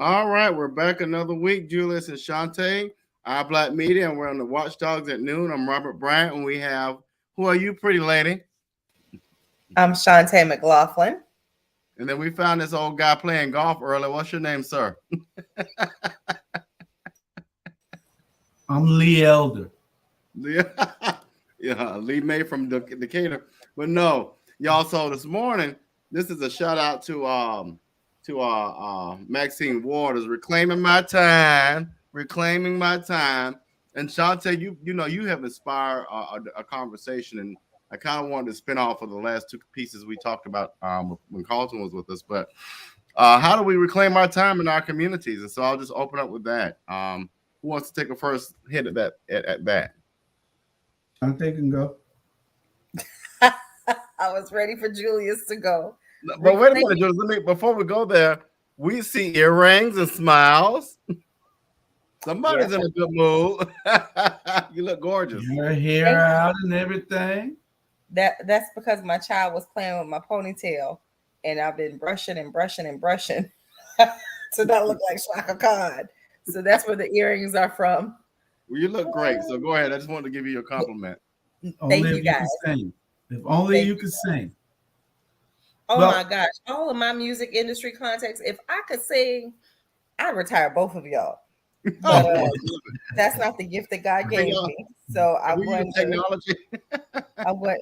All right, we're back another week. Julius and Shantae, our Black Media, and we're on the Watch Dogs at noon. I'm Robert Bryant, and we have, who are you, pretty lady? I'm Shantae McLaughlin. And then we found this old guy playing golf earlier. What's your name, sir? I'm Lee Elder. Yeah, yeah, Lee May from Decatur. But no, y'all. So this morning, this is a shout out to Maxine Waters, reclaiming my time. And Shantae, you have inspired a conversation, and I kind of wanted to spin off of the last two pieces we talked about when Carlton was with us. But how do we reclaim our time in our communities? And so I'll just open up with that. Who wants to take a first hit at that? At that? I'm thinking go. I was ready for Julius to go. But wait a minute, Jules. Before we go there, we see earrings and smiles. Somebody's in a good mood. You look gorgeous. Your hair out and everything. That's because my child was playing with my ponytail, and I've been brushing and brushing and brushing to not look like Shaka Khan. So that's where the earrings are from. Well, you look great. So go ahead. I just wanted to give you a compliment. Thank you, guys. If only you could sing. Oh my gosh. All of my music industry contacts, if I could sing, I'd retire both of y'all. But, that's not the gift that God gave me. So I want technology. I want.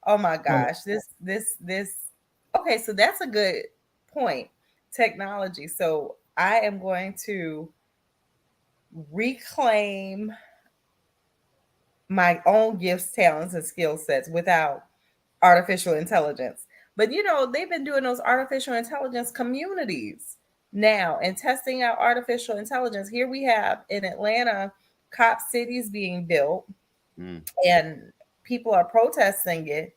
Oh my gosh. This. Okay, so that's a good point. Technology. So I am going to reclaim my own gifts, talents, and skill sets without artificial intelligence. But they've been doing those artificial intelligence communities now and testing out artificial intelligence. Here we have in Atlanta, cop cities being built, and people are protesting it.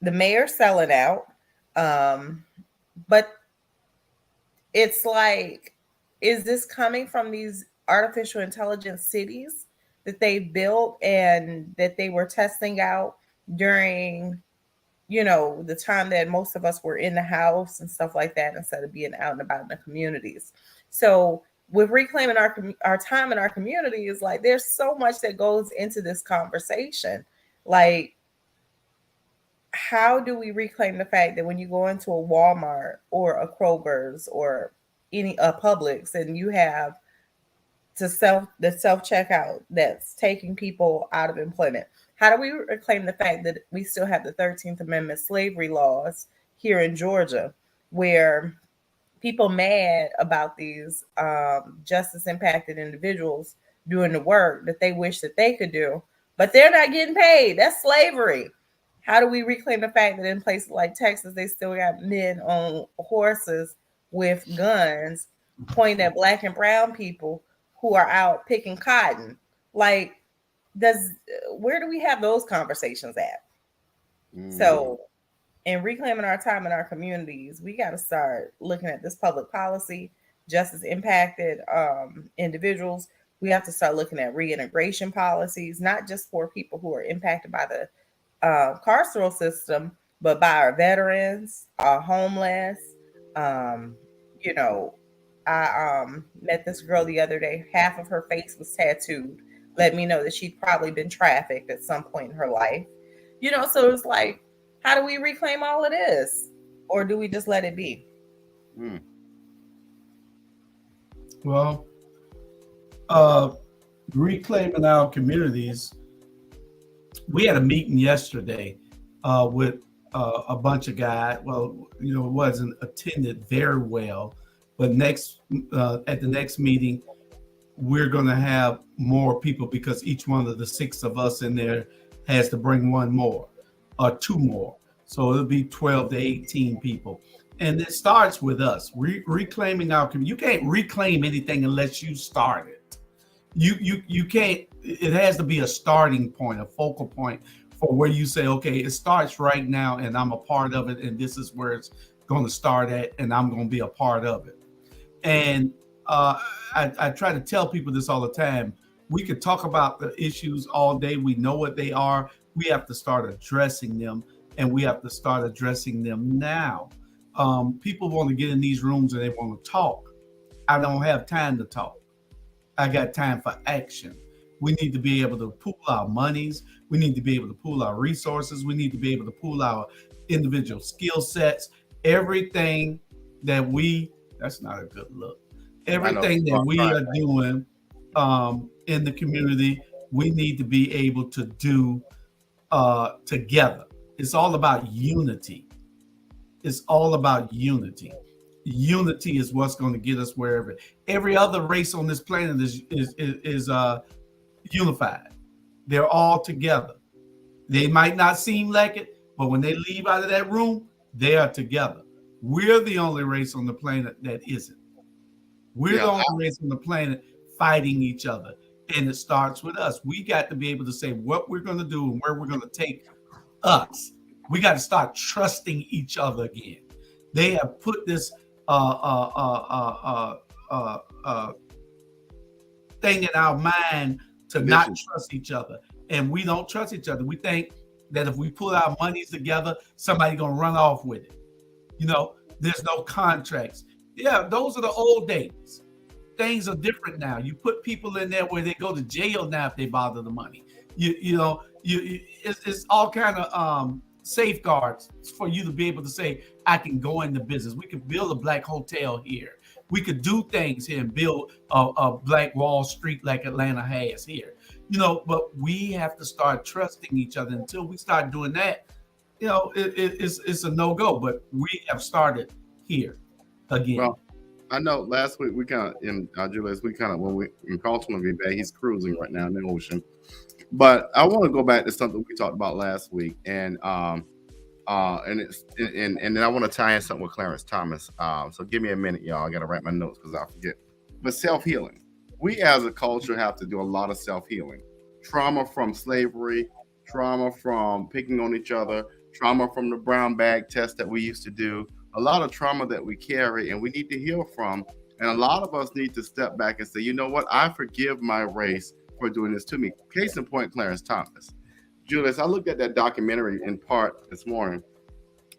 The mayor's selling out. But it's like, is this coming from these artificial intelligence cities that they built and that they were testing out during the time that most of us were in the house and stuff like that, instead of being out and about in the communities? So with reclaiming our time in our communities, like, there's so much that goes into this conversation. Like, how do we reclaim the fact that when you go into a Walmart or a Kroger's or any Publix, and you have the self checkout that's taking people out of employment? How do we reclaim the fact that we still have the 13th Amendment slavery laws here in Georgia, where people mad about these justice impacted individuals doing the work that they wish that they could do, but they're not getting paid? That's slavery. How do we reclaim the fact that in places like Texas, they still got men on horses with guns pointing at Black and brown people who are out picking cotton? Like, where do we have those conversations at? So in reclaiming our time in our communities, we got to start looking at this public policy, justice impacted individuals. We have to start looking at reintegration policies, not just for people who are impacted by the carceral system, but by our veterans, our homeless. I met this girl the other day. Half of her face was tattooed. Let me know that she'd probably been trafficked at some point in her life. So it's like, how do we reclaim all of this? Or do we just let it be? Well, reclaiming our communities. We had a meeting yesterday with a bunch of guys. Well, it wasn't attended very well, but at the next meeting, we're going to have more people, because each one of the 6 of us in there has to bring one more or 2 more. So it'll be 12 to 18 people. And it starts with us reclaiming our community. You can't reclaim anything unless you start it. You can't. It has to be a starting point, a focal point for where you say, okay, it starts right now and I'm a part of it, and this is where it's going to start at, and I'm going to be a part of it. And I try to tell people this all the time. We could talk about the issues all day. We know what they are. We have to start addressing them, and we have to start addressing them now. People want to get in these rooms and they want to talk, I don't have time to talk. I got time for action. We need to be able to pool our monies. We need to be able to pool our resources. We need to be able to pool our individual skill sets. Everything that that's not a good look. I know. Everything that we are doing in the community, we need to be able to do together. It's all about unity. It's all about unity. Unity is what's going to get us wherever. Every other race on this planet is unified. They're all together. They might not seem like it, but when they leave out of that room, they are together. We're the only race on the planet that isn't. We're the only race on the planet fighting each other. And it starts with us. We got to be able to say what we're going to do and where we're going to take us. We got to start trusting each other again. They have put this thing in our mind to not trust each other. And we don't trust each other. We think that if we put our monies together, somebody's going to run off with it. You know, there's no contracts. Yeah, those are the old days. Things are different now. You put people in there where they go to jail now if they bother the money. It's all kind of safeguards for you to be able to say, I can go into business. We could build a black hotel here. We could do things here and build a black Wall Street like Atlanta has here. But we have to start trusting each other. Until we start doing that, it's a no-go. But we have started here again. Well, I know last week we kind of, in Julius, when Carlton will be back, he's cruising right now in the ocean. But I want to go back to something we talked about last week, and then I want to tie in something with Clarence Thomas. So give me a minute, y'all. I got to write my notes because I forget. But self-healing. We as a culture have to do a lot of self-healing. Trauma from slavery, trauma from picking on each other, trauma from the brown bag test that we used to do. A lot of trauma that we carry and we need to heal from. And a lot of us need to step back and say, you know what? I forgive my race for doing this to me. Case in point, Clarence Thomas. Julius, I looked at that documentary in part this morning,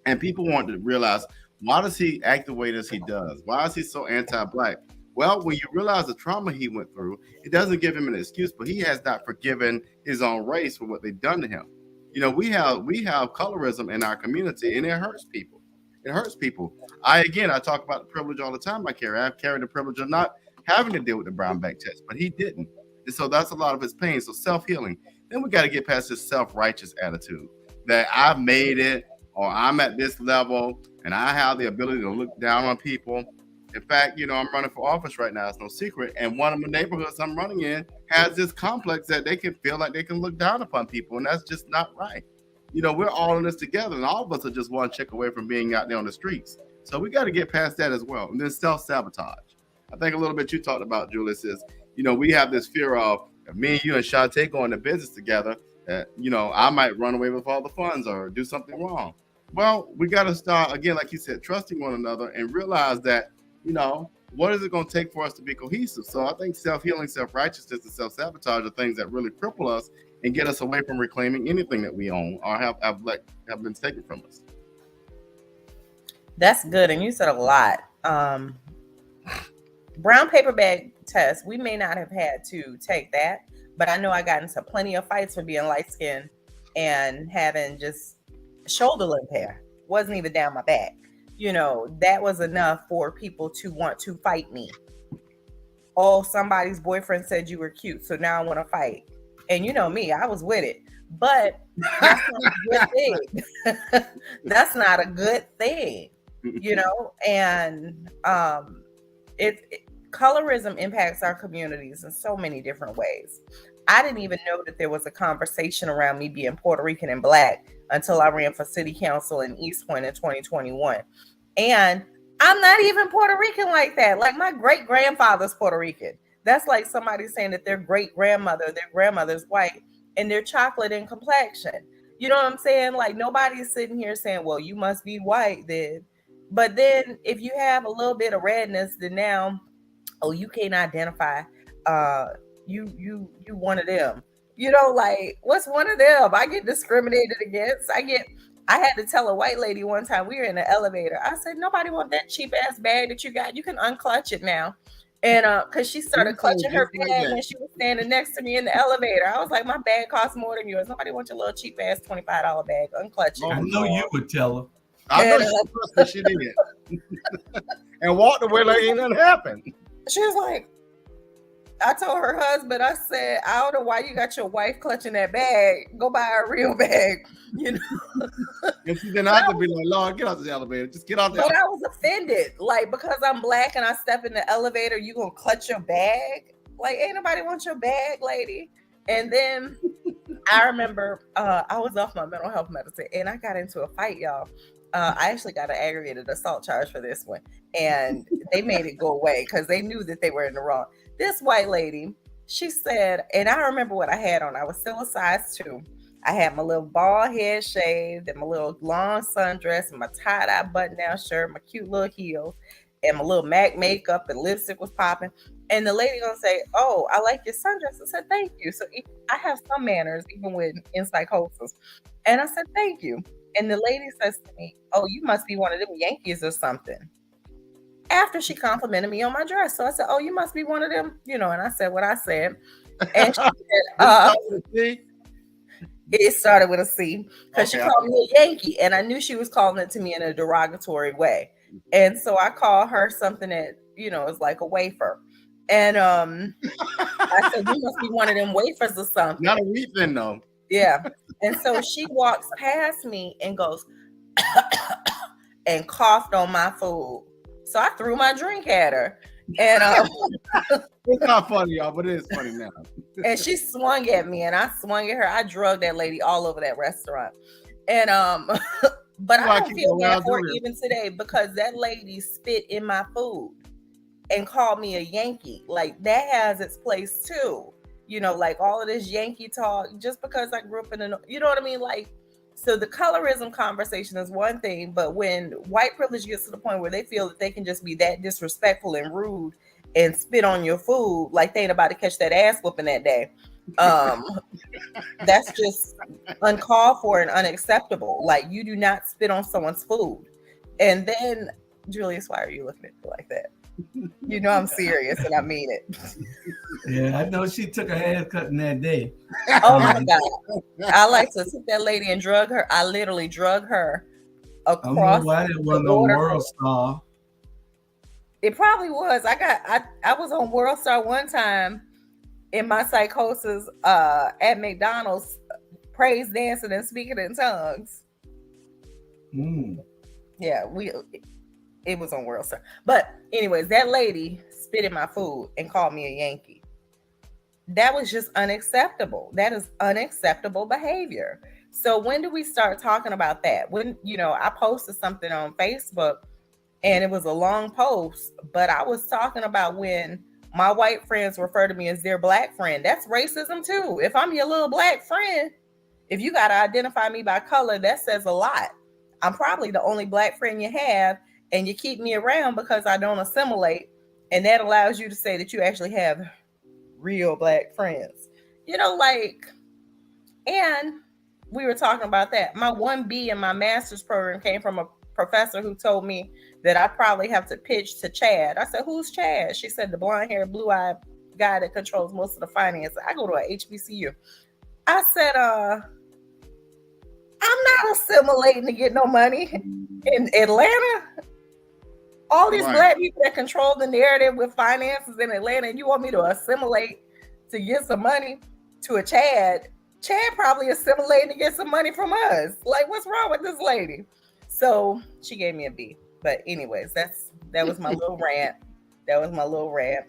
and people want to realize, why does he act the way that he does? Why is he so anti-black? Well, when you realize the trauma he went through, it doesn't give him an excuse, but he has not forgiven his own race for what they've done to him. We have colorism in our community, and it hurts people. It hurts people. I talk about the privilege all the time I carry. I've carried the privilege of not having to deal with the brown bag test, but he didn't. And so that's a lot of his pain. So self-healing. Then we got to get past this self-righteous attitude that I've made it, or I'm at this level and I have the ability to look down on people. In fact, I'm running for office right now. It's no secret. And one of the neighborhoods I'm running in has this complex that they can feel like they can look down upon people. And that's just not right. We're all in this together, and all of us are just one check away from being out there on the streets. So we got to get past that as well. And then self-sabotage. I think a little bit you talked about, Julius, is, we have this fear of me and you and Shantae going to business together, that, I might run away with all the funds or do something wrong. Well, we got to start, again, like you said, trusting one another and realize that, what is it going to take for us to be cohesive? So I think self-healing, self-righteousness, and self-sabotage are things that really cripple us and get us away from reclaiming anything that we own or have been taken from us. That's good. And you said a lot. Brown paper bag test, we may not have had to take that, but I know I got into plenty of fights for being light-skinned and having just shoulder length hair. Wasn't even down my back. That was enough for people to want to fight me. Oh, somebody's boyfriend said you were cute, so now I want to fight. And me, I was with it. But that's not a good thing. That's not a good thing, and colorism impacts our communities in so many different ways. I didn't even know that there was a conversation around me being Puerto Rican and Black until I ran for city council in East Point in 2021. And I'm not even Puerto Rican like that. Like, my great grandfather's Puerto Rican. That's like somebody saying that their great grandmother's white and they're chocolate in complexion. You know what I'm saying? Like, nobody's sitting here saying, well, you must be white then. But then if you have a little bit of redness, then now, oh, you can't identify. You one of them. Like, what's one of them? I get discriminated against. I get I had to tell a white lady one time, we were in the elevator. I said, nobody want that cheap ass bag that you got. You can unclutch it now. And because she started clutching her bag when she was standing next to me in the elevator. I was like, my bag costs more than yours. Nobody wants your little cheap ass $25 bag. Unclutch it. I know you would tell her. I know she did. And walked away like ain't nothing happened. She was like, I told her husband, I said, I don't know why you got your wife clutching that bag. Go buy a real bag, you know. And she didn't have to be like, Lord, get out the elevator. Just get out the elevator. But I was offended. Like, because I'm black and I step in the elevator, you gonna clutch your bag? Like, ain't nobody want your bag, lady. And then I remember I was off my mental health medicine and I got into a fight, y'all. I actually got an aggravated assault charge for this one. And they made it go away because they knew that they were in the wrong. This white lady, she said, and I remember what I had on. I was still a size 2. I had my little bald head shaved and my little long sundress and my tie-dye button-down shirt, my cute little heels, and my little MAC makeup and lipstick was popping. And the lady gonna say, oh, I like your sundress. I said, thank you. So I have some manners, even when in psychosis. And I said, thank you. And the lady says to me, oh, you must be one of them Yankees or something. After she complimented me on my dress. So I said, oh, you must be one of them, you know, and I said what I said. And she said, it started with a C because she called me a Yankee and I knew she was calling it to me in a derogatory way. And so I called her something that, you know, is like a wafer. And I said, you must be one of them wafers or something. Not a wheat thing, though. Yeah. And so she walks past me and goes and coughed on my food. So I threw my drink at her. And it's not funny, y'all, but it is funny now. And she swung at me and I swung at her. I drugged that lady all over that restaurant. And but I don't feel bad for it even today because that lady spit in my food and called me a Yankee. Like that has its place too. You know, like all of this Yankee talk, just because I grew up in the, you know what I mean? Like, so the colorism conversation is one thing, but when white privilege gets to the point where they feel that they can just be that disrespectful and rude and spit on your food, like they ain't about to catch that ass whooping that day. That's just uncalled for and unacceptable. Like you do not spit on someone's food. And then, Julius, why are you looking at me like that? You know I'm serious and I mean it. Yeah, I know she took a haircut in that day. Oh my God. I like to take that lady and drug her. I literally drug her across. I don't know why it wasn't on World Star. It probably was. I was on World Star one time in my psychosis at McDonald's, praise dancing and speaking in tongues. Yeah, it was on World Star. But anyways, that lady spit in my food and called me a Yankee. That was just unacceptable. That is unacceptable behavior. So when do we start talking about that? When, you know, I posted something on Facebook and it was a long post, but I was talking about when my white friends refer to me as their black friend. That's racism too. If I'm your little black friend, if you got to identify me by color, that says a lot. I'm probably the only black friend you have, and you keep me around because I don't assimilate. And that allows you to say that you actually have real black friends. You know, like, and we were talking about that. My 1B in my master's program came from a professor who told me that I probably have to pitch to Chad. I said, who's Chad? She said, the blonde-haired, blue-eyed guy that controls most of the finance. I go to a HBCU. I said, I'm not assimilating to get no money in Atlanta. All these black people that control the narrative with finances in Atlanta, and you want me to assimilate to get some money to a Chad? Chad probably assimilating to get some money from us. Like, what's wrong with this lady? So she gave me a B. But anyways, that was my little rant. That was my little rant.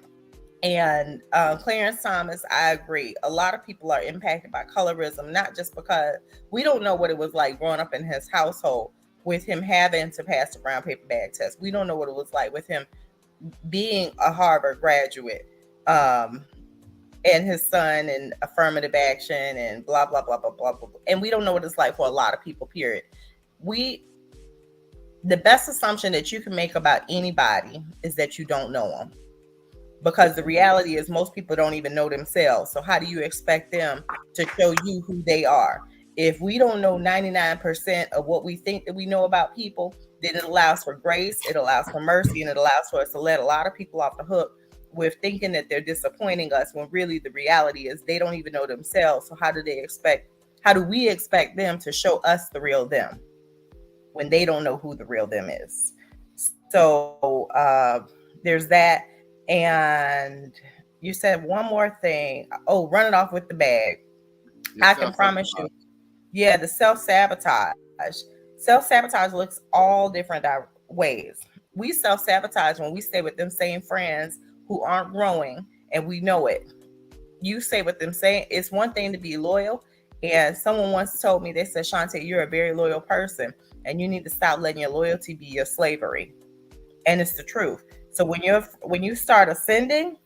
And Clarence Thomas, I agree. A lot of people are impacted by colorism, not just because we don't know what it was like growing up in his household with him having to pass the brown paper bag test. We don't know what it was like with him being a Harvard graduate, and his son and affirmative action and blah, blah, blah, blah, blah, blah. And we don't know what it's like for a lot of people, period. The best assumption that you can make about anybody is that you don't know them. Because the reality is most people don't even know themselves. So how do you expect them to show you who they are? If we don't know 99% of what we think that we know about people, then it allows for grace, it allows for mercy, and it allows for us to let a lot of people off the hook with thinking that they're disappointing us, when really the reality is they don't even know themselves. So how do we expect them to show us the real them when they don't know who the real them is? So there's that. And you said one more thing. Oh, run it off with the bag. I can promise you. Yeah, the self-sabotage. Self-sabotage looks all different ways. We self-sabotage when we stay with them same friends who aren't growing, and we know it. You stay with them saying it's one thing to be loyal. And someone once told me, they said, Shantae, you're a very loyal person, and you need to stop letting your loyalty be your slavery. And it's the truth. So when you start ascending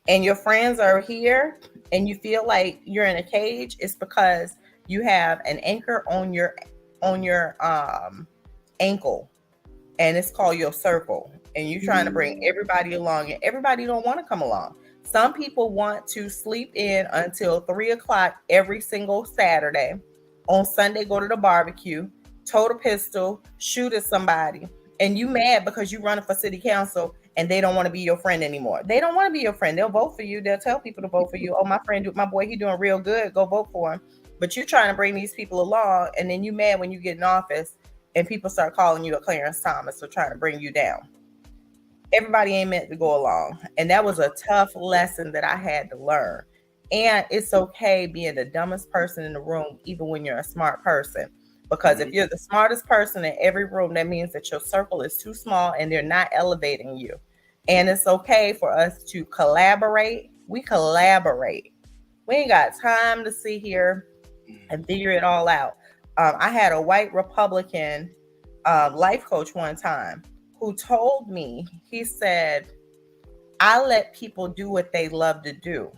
and your friends are here and you feel like you're in a cage, it's because you have an anchor on your ankle, and it's called your circle, and you're trying to bring everybody along, and everybody don't want to come along. Some people want to sleep in until 3 o'clock every single Saturday. On Sunday, go to the barbecue, tote a pistol, shoot at somebody, and you mad because you running for city council and they don't want to be your friend anymore. They don't want to be your friend. They'll vote for you. They'll tell people to vote for you. Oh, my boy, he doing real good. Go vote for him. But you're trying to bring these people along, and then you mad when you get in office and people start calling you a Clarence Thomas or trying to bring you down. Everybody ain't meant to go along. And that was a tough lesson that I had to learn. And it's okay being the dumbest person in the room, even when you're a smart person. Because if you're the smartest person in every room, that means that your circle is too small and they're not elevating you. And it's okay for us to collaborate. We collaborate. We ain't got time to sit here and figure it all out. I had a white Republican life coach one time who told me, he said, I let people do what they love to do.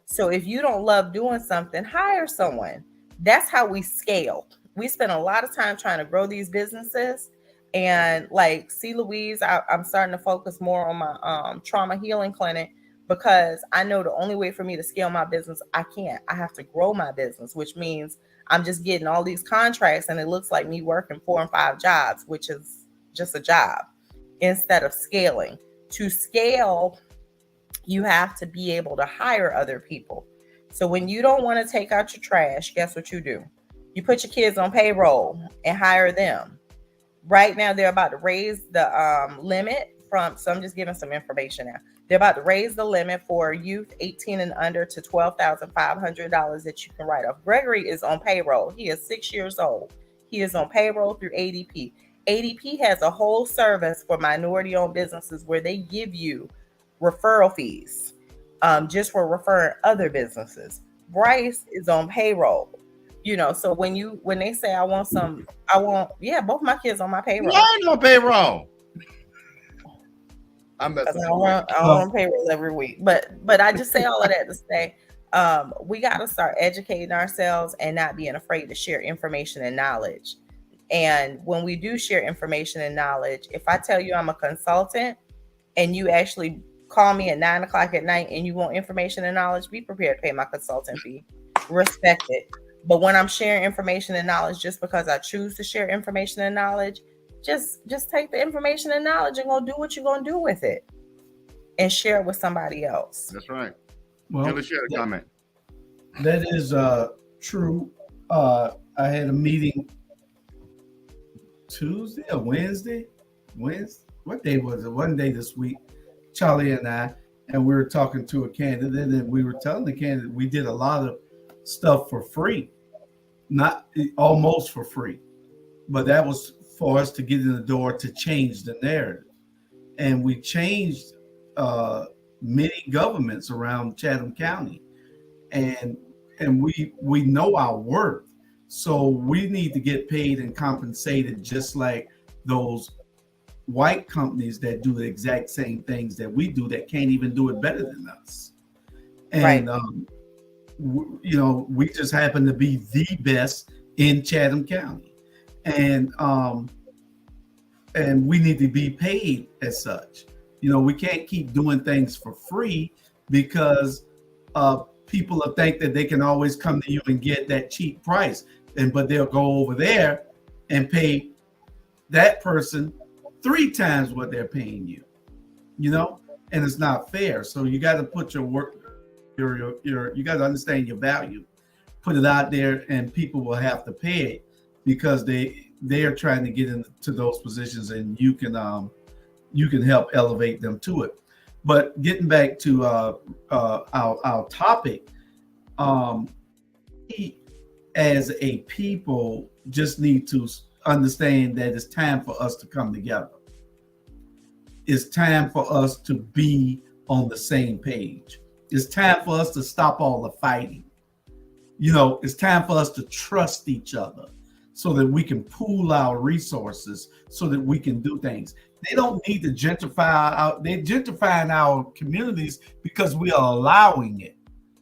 So if you don't love doing something, hire someone. That's how we scale. We spend a lot of time trying to grow these businesses. And like, see, Louise, I'm starting to focus more on my trauma healing clinic, because I know the only way for me to scale my business, I have to grow my business, which means I'm just getting all these contracts and it looks like me working 4 and 5 jobs, which is just a job, instead of scaling. To scale, you have to be able to hire other people. So when you don't want to take out your trash, guess what you do? You put your kids on payroll and hire them. Right now, they're about to raise the limit so I'm just giving some information now. They're about to raise the limit for youth 18 and under to $12,500 that you can write off. Gregory is on payroll. He is 6 years old. He is on payroll through ADP. ADP has a whole service for minority-owned businesses where they give you referral fees just for referring other businesses. Bryce is on payroll. So when they say both my kids on my payroll. I ain't on payroll. I'm I don't run payroll every week, but I just say all of that to say we got to start educating ourselves and not being afraid to share information and knowledge. And when we do share information and knowledge, if I tell you I'm a consultant and you actually call me at 9 o'clock at night and you want information and knowledge, be prepared to pay my consultant fee. Respect it. But when I'm sharing information and knowledge, just because I choose to share information and knowledge, just take the information and knowledge and go do what you're going to do with it and share it with somebody else. That's right. Well, share a comment. That is true. I had a meeting Tuesday or Wednesday. What day was it? One day this week, Charlie and we were talking to a candidate, and we were telling the candidate we did a lot of stuff for free, not almost for free, but that was for us to get in the door to change the narrative. And we changed many governments around Chatham County, and we know our worth. So we need to get paid and compensated just like those white companies that do the exact same things that we do that can't even do it better than us. And right. We just happen to be the best in Chatham County, and we need to be paid as such. We can't keep doing things for free because people will think that they can always come to you and get that cheap price, but they'll go over there and pay that person 3 times what they're paying you, and it's not fair. So you got to put your work, you got to understand your value, put it out there, and people will have to pay it because they're trying to get into those positions, and you can help elevate them to it. But getting back to our topic, we as a people just need to understand that it's time for us to come together. It's time for us to be on the same page. It's time for us to stop all the fighting. It's time for us to trust each other so that we can pool our resources so that we can do things. They don't need to gentrify they're gentrifying our communities because we are allowing it.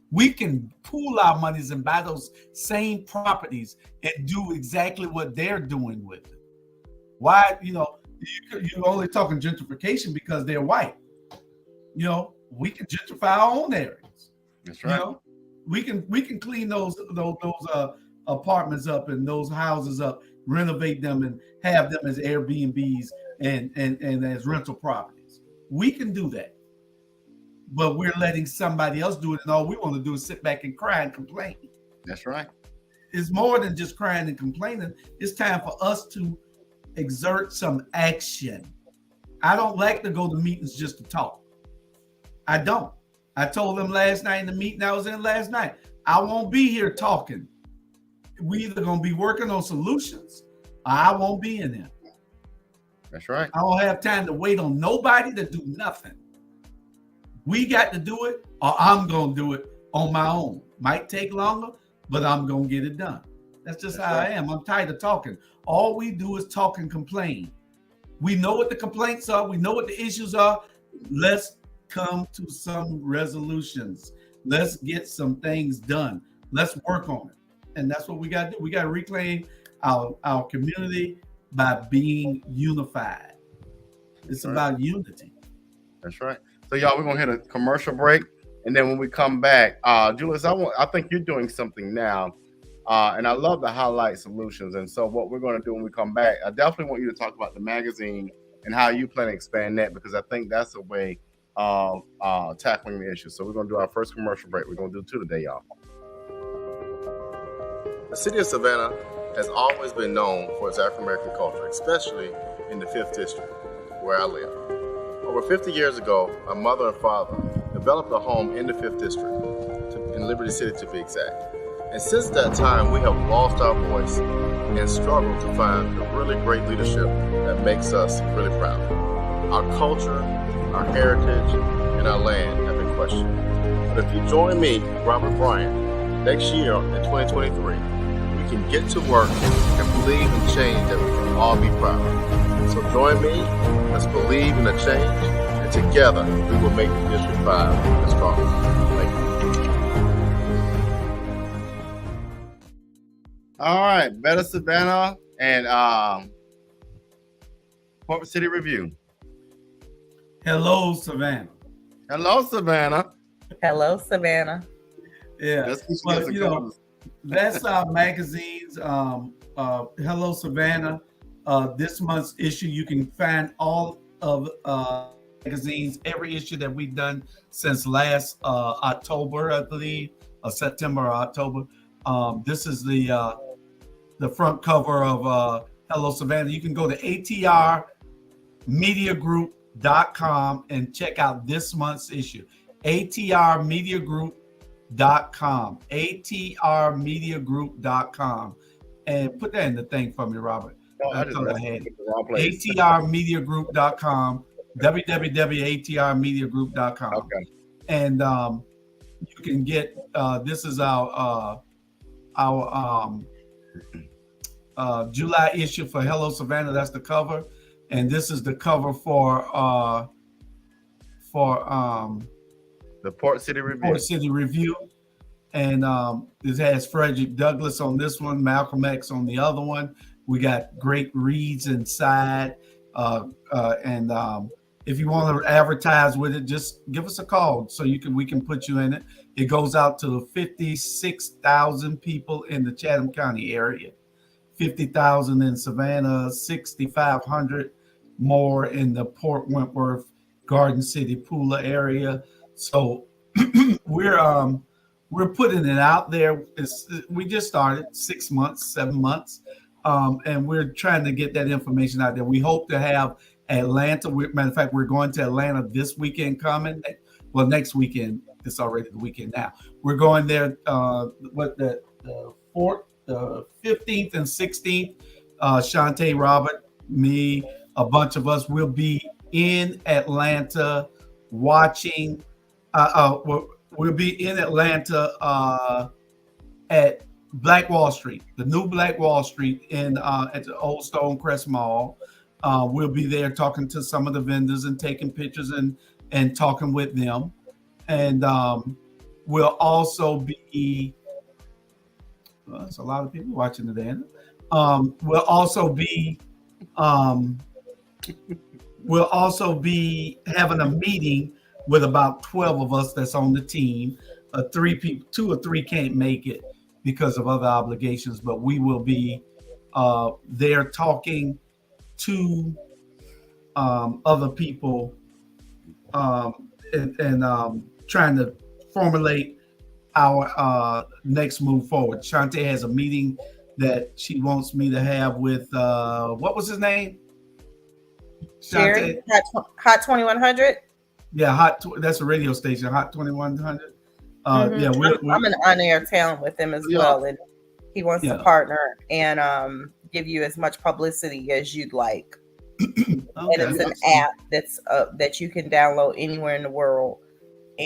We can pool our monies and buy those same properties and do exactly what they're doing with it. Why, you're only talking gentrification because they're white. We can gentrify our own areas. That's right. We can clean those apartments up and those houses up, renovate them and have them as Airbnbs and as rental properties. We can do that. But we're letting somebody else do it, and all we want to do is sit back and cry and complain. That's right. It's more than just crying and complaining. It's time for us to exert some action. I don't like to go to meetings just to talk. I don't. I told them last night in the meeting I was in last night, I won't be here talking. We either going to be working on solutions or I won't be in there. That's right. I don't have time to wait on nobody to do nothing. We got to do it, or I'm going to do it on my own. Might take longer, but I'm going to get it done. That's just how I am. I'm tired of talking. All we do is talk and complain. We know what the complaints are. We know what the issues are. Let's come to some resolutions. Let's get some things done. Let's work on it. And that's what we got to do. We got to reclaim our community by being unified. It's about unity. That's right. So y'all, we're gonna hit a commercial break, and then when we come back, Julius, I think you're doing something now, and I love to highlight solutions. And so what we're gonna do when we come back, I definitely want you to talk about the magazine and how you plan to expand that, because I think that's a way of tackling the issue. So we're gonna do our first commercial break. We're gonna do 2 today, y'all. The city of Savannah has always been known for its African American culture, especially in the 5th District, where I live. Over 50 years ago, my mother and father developed a home in the 5th District, in Liberty City to be exact. And since that time, we have lost our voice and struggled to find the really great leadership that makes us really proud. Our culture, our heritage, and our land have been questioned. But if you join me, Robert Bryant, next year in 2023, we can get to work and believe in change that we can all be proud of. So join me, let's believe in the change, and together we will make the District 5 stronger. Thank you. All right, Better Savannah and Corporate City Review. Hello, Savannah. Hello, Savannah. Hello, Savannah. Yeah, well, that's our magazines. Hello, Savannah. This month's issue, you can find all of magazines, every issue that we've done since last October, I believe, or September or October. This is the front cover of Hello, Savannah. You can go to atrmediagroup.com and check out this month's issue. atrmediagroup.com. atrmediagroup.com. And put that in the thing for me, Robert. atrmediagroup.com. www.atrmediagroup.com. Okay. And you can get this is our July issue for Hello Savannah. That's the cover, and this is the cover for the Port City Review. Port City Review, and it has Frederick Douglass on this one, Malcolm X on the other one. We got great reads inside, and if you want to advertise with it, just give us a call so we can put you in it. It goes out to 56,000 people in the Chatham County area, 50,000 in Savannah, 6,500 more in the Port Wentworth, Garden City, Pula area. So we're putting it out there. We just started 6 months, 7 months, and we're trying to get that information out there. We hope to have Atlanta. Matter of fact, we're going to Atlanta this weekend coming. Well, next weekend. It's already the weekend now. We're going there. The 15th and 16th. Shantae, Robert, me, a bunch of us will be in Atlanta watching. We'll be in Atlanta at Black Wall Street, the new Black Wall Street at the Old Stonecrest Mall. We'll be there talking to some of the vendors and taking pictures and talking with them. And we'll also be, well, there's a lot of people watching today. We'll also be having a meeting with about 12 of us that's on the team. 2 or 3 can't make it because of other obligations, but we will be there talking to other people and trying to formulate our next move forward. Shantae has a meeting that she wants me to have with what was his name? Sherry, Hot 2100. Yeah, that's a radio station, Hot 2100. Yeah, I'm an on-air talent with him as well, and he wants to partner and give you as much publicity as you'd like. Okay. And it's an app that's that you can download anywhere in the world.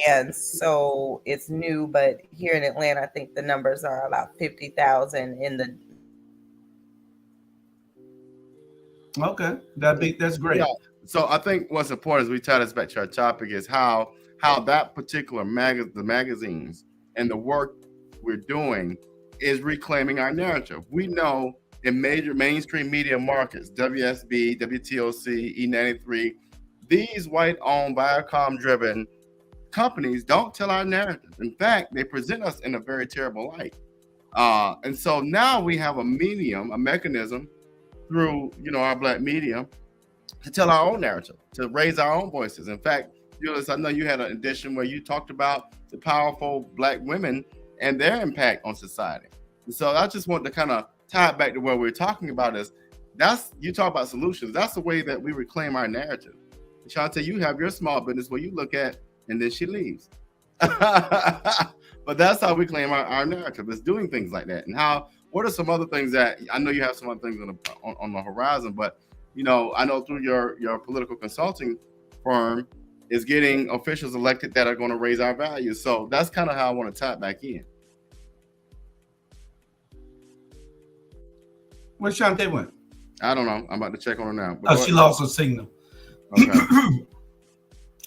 And so it's new, but here in Atlanta, I think the numbers are about 50,000 in the. Okay, that's great. Yeah. So I think what's important as we tie this back to our topic is how that particular the magazines and the work we're doing is reclaiming our narrative. We know in major mainstream media markets, WSB, WTOC, E93, these white-owned, Viacom-driven companies don't tell our narrative. In fact, they present us in a very terrible light. And so now we have a mechanism through our Black media to tell our own narrative, to raise our own voices. In fact, Julius, I know you had an edition where you talked about the powerful Black women and their impact on society. And so I just want to kind of tie it back to what we're talking about you talk about solutions. That's the way that we reclaim our narrative. Shantae, you have your small business where you look at and then she leaves. But that's how we claim our narrative, is doing things like that. And what are some other things that, I know you have some other things on the horizon, but I know through your political consulting firm is getting officials elected that are going to raise our values. So that's kind of how I want to tie it back in. Where's Shantae went? I don't know. I'm about to check on her now. Oh, she lost her signal. Okay.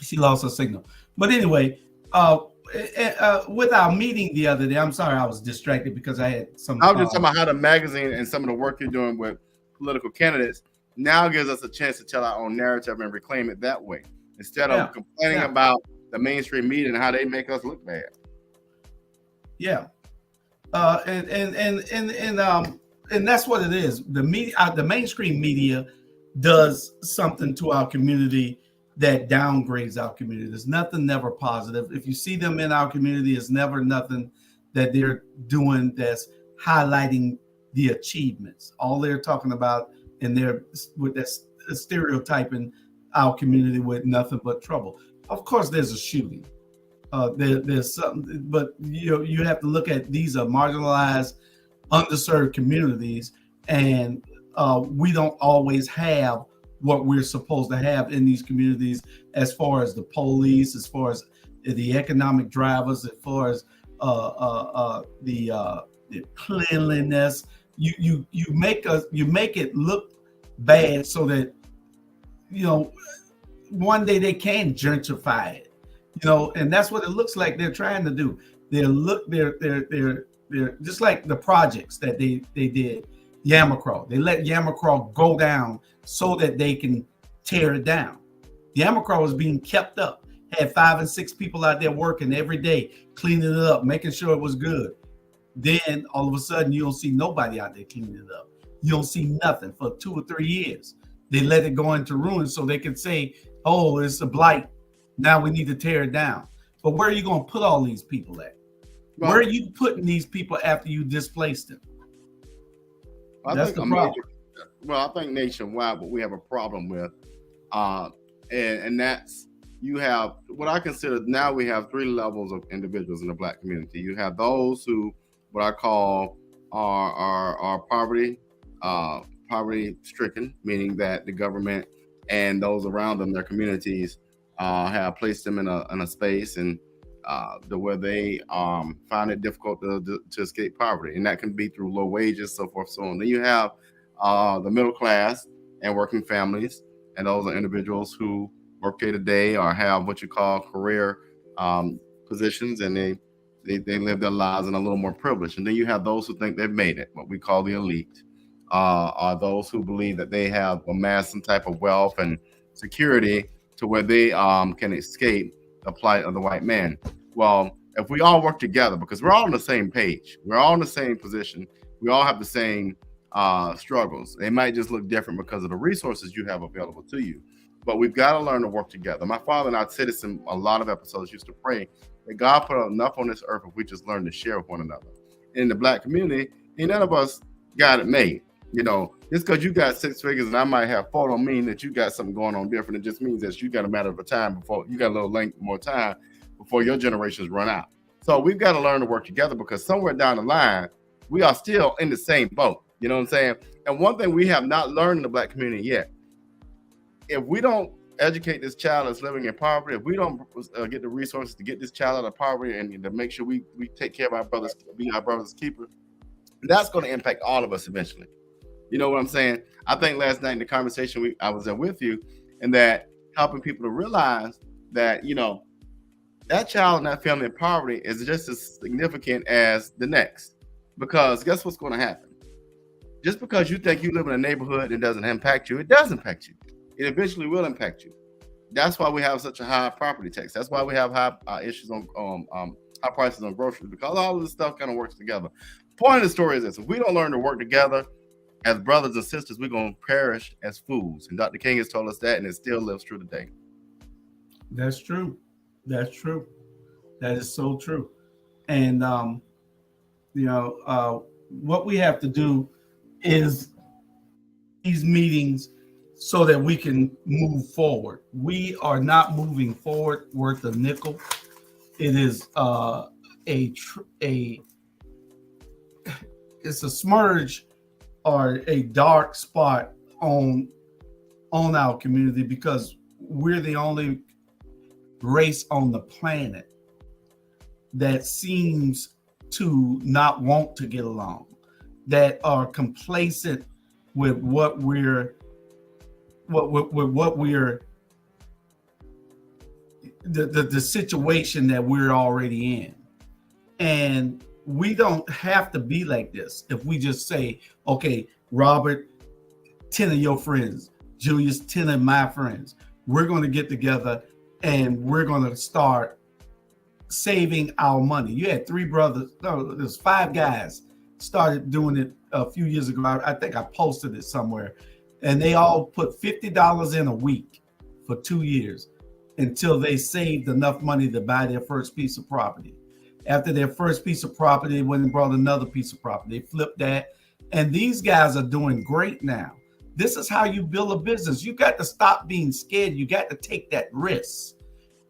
She lost her signal. But anyway, with our meeting the other day, I'm sorry I was distracted because I had some. I was just talking about how the magazine and some of the work you're doing with political candidates now gives us a chance to tell our own narrative and reclaim it that way, instead of complaining about the mainstream media and how they make us look bad. Yeah, and that's what it is. The media, the mainstream media, does something to our community that downgrades our community. There's nothing never positive. If you see them in our community, it's never nothing that they're doing that's highlighting the achievements. All they're talking about, and they're with that stereotyping our community with nothing but trouble. Of course, there's a shooting. There's something, but you have to look at, these are marginalized, underserved communities, and we don't always have what we're supposed to have in these communities, as far as the police, as far as the economic drivers, as far as the cleanliness. You make it look bad so that one day they can gentrify it, and that's what it looks like they're trying to do. They're just like the projects that they did, Yamacraw. They let Yamacraw go down so that they can tear it down. Yamacraw is being kept up, had 5 and 6 people out there working every day, cleaning it up, making sure it was good. Then all of a sudden you don't see nobody out there cleaning it up. You don't see nothing for 2 or 3 years. They let it go into ruin so they can say, oh, it's a blight. Now we need to tear it down. But where are you going to put all these people at? Well, where are you putting these people after you displace them? That's the problem. I think nationwide, what we have a problem with, and that's, you have what I consider, now we have 3 levels of individuals in the Black community. You have those who, what I call are poverty stricken, meaning that the government and those around them, their communities, have placed them in a space and where they find it difficult to escape poverty, and that can be through low wages, so forth, so on. Then you have the middle class and working families, and those are individuals who work day to day or have what you call career positions, and they live their lives in a little more privilege. And then you have those who think they've made it, what we call the elite, are those who believe that they have amassed some type of wealth and security to where they can escape the plight of the white man. Well, if we all work together, because we're all on the same page, we're all in the same position, we all have the same struggles. They might just look different because of the resources you have available to you. But we've got to learn to work together. My father and I said this in a lot of episodes, used to pray that God put enough on this earth if we just learn to share with one another. In the Black community, ain't none of us got it made. You know, just because you got 6 figures and I might have 4 don't mean that you got something going on different. It just means that you got a matter of time before you got a little length more time before your generations run out. So we've got to learn to work together, because somewhere down the line, we are still in the same boat. You know what I'm saying? And one thing we have not learned in the Black community yet, if we don't educate this child that's living in poverty, if we don't get the resources to get this child out of poverty and to make sure we take care of our brothers, be our brother's keeper, that's going to impact all of us eventually. You know what I'm saying? I think last night in the conversation I was there with you, and that helping people to realize that, you know, that child in that family in poverty is just as significant as the next. Because guess what's going to happen? Just because you think you live in a neighborhood and it doesn't impact you, it does impact you. It eventually will impact you. That's why we have such a high property tax. That's why we have high issues on high prices on groceries, because all of this stuff kind of works together. Point of the story is this: if we don't learn to work together as brothers and sisters, we're going to perish as fools. And Dr. King has told us that, and it still lives true today. That's true. That's true. That is so true. And, what we have to do is these meetings so that we can move forward. We are not moving forward worth a nickel. It is it's a smudge or a dark spot on our community, because we're the only race on the planet that seems to not want to get along, that are complacent with what we're the situation that we're already in. And we don't have to be like this if we just say, okay, Robert, 10 of your friends, Julius, 10 of my friends, we're going to get together and we're going to start saving our money. You had 3 brothers, no, there's 5 guys started doing it a few years ago. I think I posted it somewhere, and they all put $50 in a week for 2 years until they saved enough money to buy their first piece of property. After their first piece of property, they went and brought another piece of property. They flipped that, and these guys are doing great now. This is how you build a business. You got to stop being scared. You got to take that risk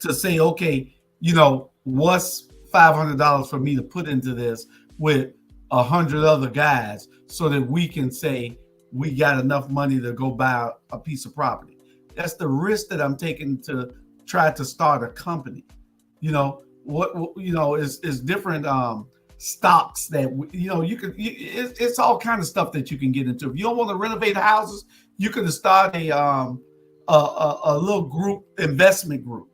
to say, okay, you know, what's $500 for me to put into this with 100 other guys so that we can say we got enough money to go buy a piece of property. That's the risk that I'm taking to try to start a company. You know, is different stocks that, it's all kind of stuff that you can get into. If you don't want to renovate houses, you can start a little group, investment group,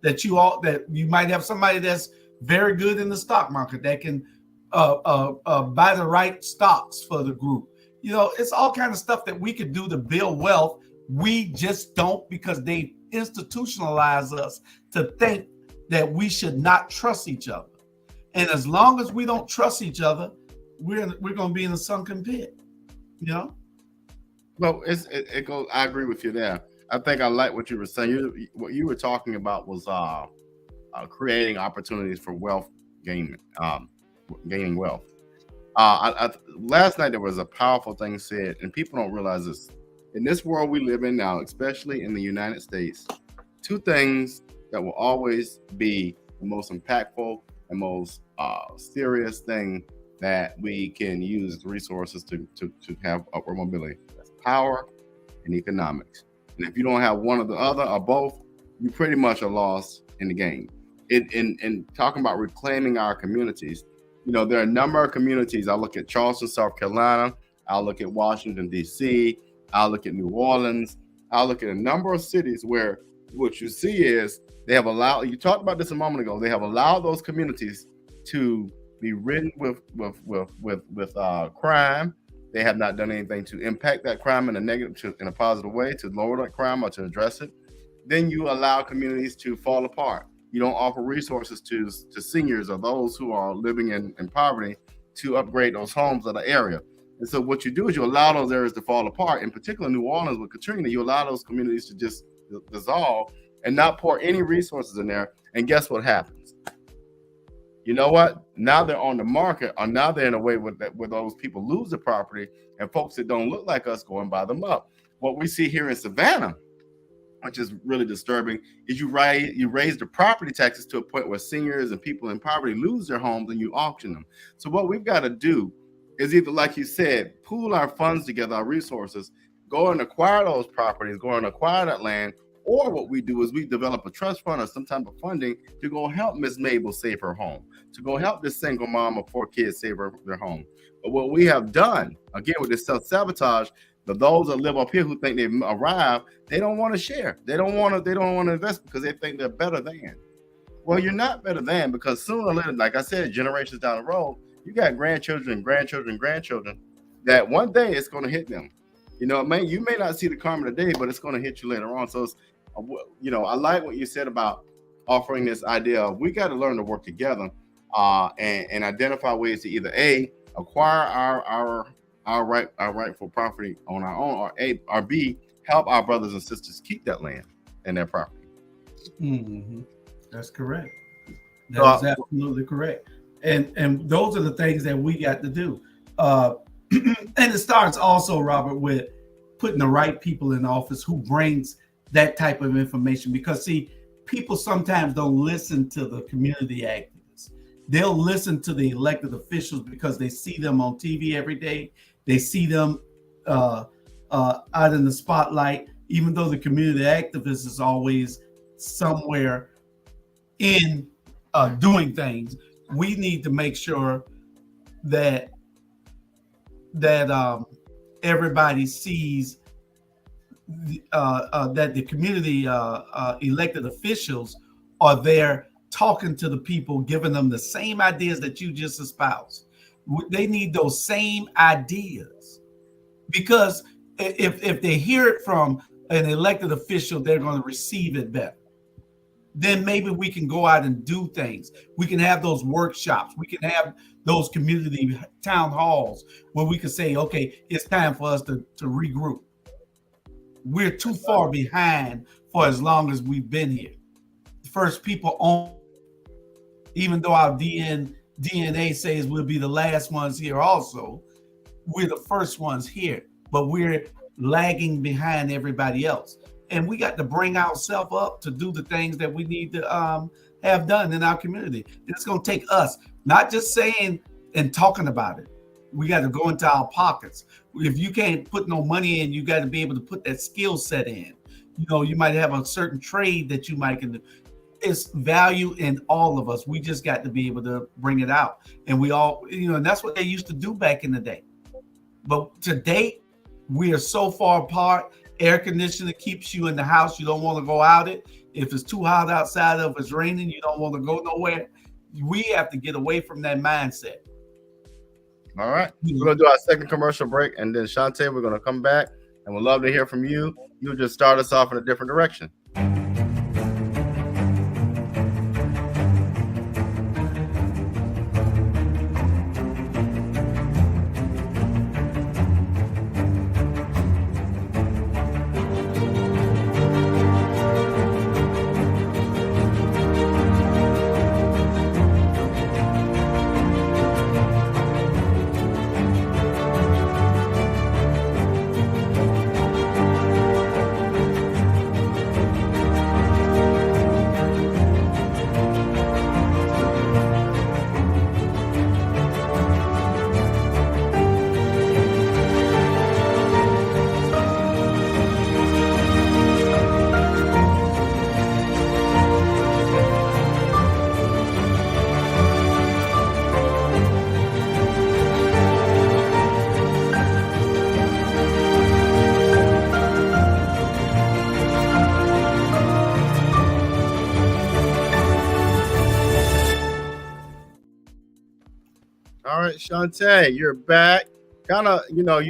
that you might have somebody that's very good in the stock market that can buy the right stocks for the group. You know, it's all kind of stuff that we could do to build wealth. We just don't, because they institutionalize us to think that we should not trust each other. And as long as we don't trust each other, we're going to be in a sunken pit, you know? Well, it goes. I agree with you there. I think I like what you were saying. What you were talking about was creating opportunities for wealth gaining, gaining wealth. Last night there was a powerful thing said, and people don't realize this. In this world we live in now, especially in the United States, two things that will always be the most impactful and most serious thing that we can use as resources to have upward mobility. That's power and economics. And if you don't have one or the other or both, you pretty much are lost in the game. In talking about reclaiming our communities, you know, there are a number of communities. I look at Charleston, South Carolina. I'll look at Washington, D.C. I'll look at New Orleans. I'll look at a number of cities where what you see is they have allowed, you talked about this a moment ago, they have allowed those communities to be ridden with crime. They have not done anything to impact that crime in a positive way, to lower that crime or to address it. Then you allow communities to fall apart. You don't offer resources to seniors or those who are living in poverty to upgrade those homes in the area. And so what you do is you allow those areas to fall apart. In particular, New Orleans with Katrina, you allow those communities to just dissolve and not pour any resources in there. And guess what happens? You know what? Now they're on the market, or now they're in a way where those people lose the property, and folks that don't look like us go and buy them up. What we see here in Savannah, which is really disturbing, is you raise the property taxes to a point where seniors and people in poverty lose their homes and you auction them. So what we've got to do is either, like you said, pool our funds together, our resources, go and acquire those properties, go and acquire that land, or what we do is we develop a trust fund or some type of funding to go help Miss Mabel save her home, to go help this single mom of 4 kids save their home. But what we have done, again, with this self-sabotage, but those that live up here who think they've arrived, they don't want to share. They don't want to invest because they think they're better than. Well, you're not better than, because sooner or later, like I said, generations down the road, you got grandchildren that one day it's going to hit them. You know, you may not see the karma today, but it's going to hit you later on. So it's, you know, I like what you said about offering this idea of we got to learn to work together and identify ways to either A, acquire our rightful property on our own, or B, help our brothers and sisters keep that land and their property. Mm-hmm. That's correct. That's absolutely correct. And those are the things that we got to do. And it starts also, Robert, with putting the right people in office who brings that type of information. Because see, people sometimes don't listen to the community activists. They'll listen to the elected officials because they see them on TV every day. They see them out in the spotlight, even though the community activist is always somewhere in doing things. We need to make sure that everybody sees that the community elected officials are there talking to the people, giving them the same ideas that you just espoused. They need those same ideas, because if they hear it from an elected official, they're going to receive it better. Then maybe we can go out and do things. We can have those workshops. We can have those community town halls where we can say, okay, it's time for us to regroup. We're too far behind for as long as we've been here. The first people on, even though our DNA says we'll be the last ones here also, we're the first ones here, but we're lagging behind everybody else. And we got to bring ourselves up to do the things that we need to have done in our community. It's going to take us, not just saying and talking about it. We got to go into our pockets. If you can't put no money in, you got to be able to put that skill set in. You know, you might have a certain trade that you might can do. It's value in all of us. We just got to be able to bring it out. And we all, you know, and that's what they used to do back in the day. But today, we are so far apart. Air conditioning keeps you in the house. You don't want to go out it. If it's too hot outside, if it's raining, you don't want to go nowhere. We have to get away from that mindset. All right. We're going to do our second commercial break. And then, Shantae, we're going to come back and we'd love to hear from you. You'll just start us off in a different direction. right, Shantae, you're back. Kind of,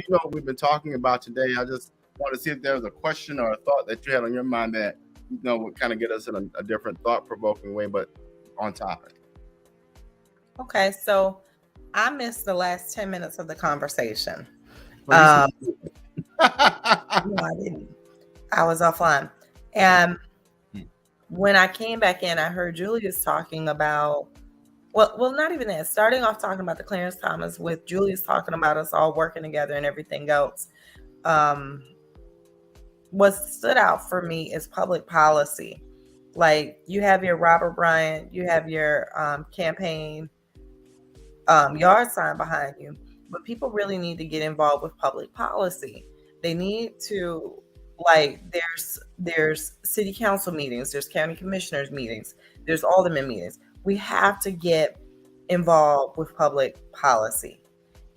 what we've been talking about today. I just want to see if there was a question or a thought that you had on your mind that would kind of get us in a different thought-provoking way, but on topic. Okay, so I missed the last 10 minutes of the conversation. Well, No, I didn't. I was offline. And when I came back in, I heard Julius talking about, well, not even that. Starting off talking about the Clarence Thomas with Julius talking about us all working together and everything else. What stood out for me is public policy. Like, you have your Robert Bryant, you have your campaign yard sign behind you, but people really need to get involved with public policy. They need to, like, there's city council meetings, there's county commissioners meetings, there's alderman meetings. We have to get involved with public policy.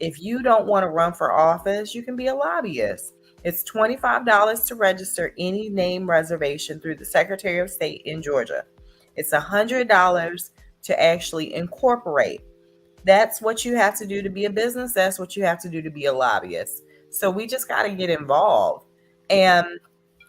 If you don't want to run for office, you can be a lobbyist. It's $25 to register any name reservation through the Secretary of State in Georgia. It's $100 to actually incorporate. That's what you have to do to be a business. That's what you have to do to be a lobbyist. So we just got to get involved. And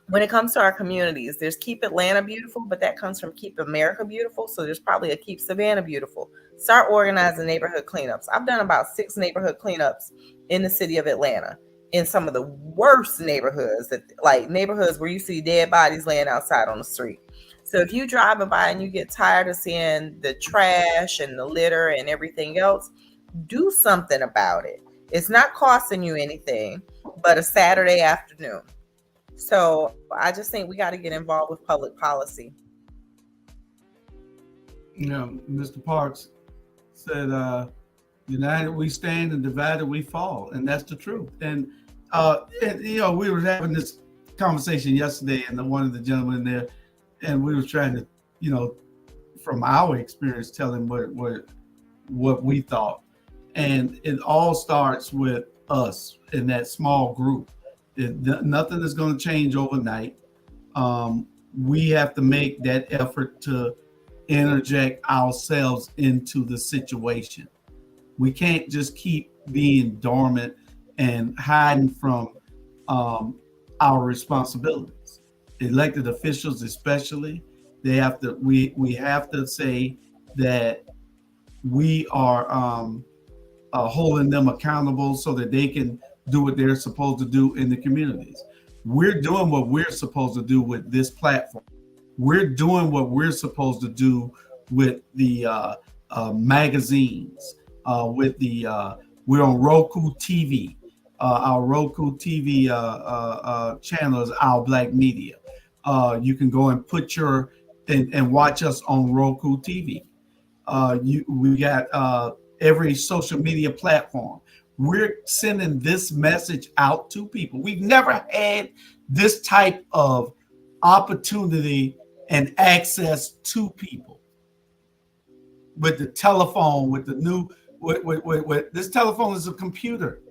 when it comes to our communities, there's Keep Atlanta Beautiful, but that comes from Keep America Beautiful. So there's probably a Keep Savannah Beautiful. Start organizing neighborhood cleanups. I've done about 6 neighborhood cleanups in the city of Atlanta, in some of the worst neighborhoods, neighborhoods where you see dead bodies laying outside on the street. So if you driving by and you get tired of seeing the trash and the litter and everything else, do something about it. It's not costing you anything but a Saturday afternoon. So I just think we got to get involved with public policy. Mr. Parks said, united we stand and divided we fall. And that's the truth. And we were having this conversation yesterday, and one of the gentlemen there, and we were trying to, from our experience, tell him what we thought. And it all starts with us in that small group. Nothing is going to change overnight. We have to make that effort to interject ourselves into the situation. We can't just keep being dormant and hiding from our responsibilities. Elected officials, especially, they have to. We have to say that we are holding them accountable so that they can do what they're supposed to do in the communities. We're doing what we're supposed to do with this platform. We're doing what we're supposed to do with the magazines. We're on Roku TV. Our Roku TV channel is Our Black Media. You can go and put and watch us on Roku TV. We got every social media platform. We're sending this message out to people. We've never had this type of opportunity and access to people with the telephone, with the new, with this telephone is a computer,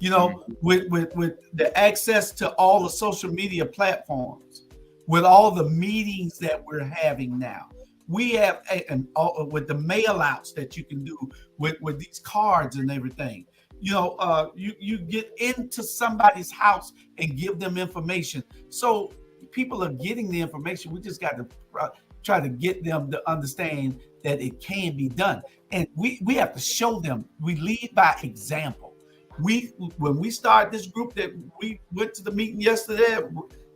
with the access to all the social media platforms, with all the meetings that we're having now. We have, with the mail outs that you can do with these cards and everything. You get into somebody's house and give them information. So people are getting the information. We just got to try to get them to understand that it can be done. And we have to show them. We lead by example. When we start this group that we went to the meeting yesterday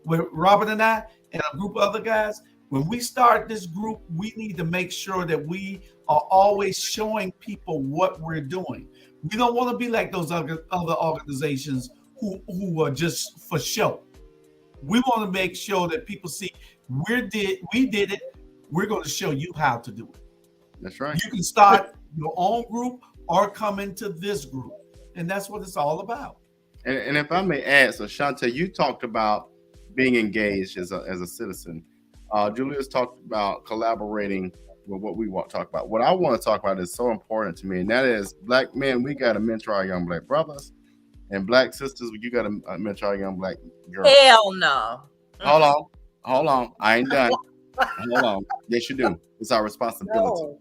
with Robert and I and a group of other guys, when we start this group, we need to make sure that we are always showing people what we're doing. We don't want to be like those other organizations who are just for show. We want to make sure that people see we did it. We're going to show you how to do it. That's right. You can start your own group or come into this group. And that's what it's all about. And if I may add, so Shantae, you talked about being engaged as a citizen. Julius talked about collaborating with what we want to talk about. What I want to talk about is so important to me, and that is Black men, we got to mentor our young Black brothers, and Black sisters, you got to mentor our young Black girls. Hell no. Hold on. I ain't done. Hold on. Yes, you do. It's our responsibility. No.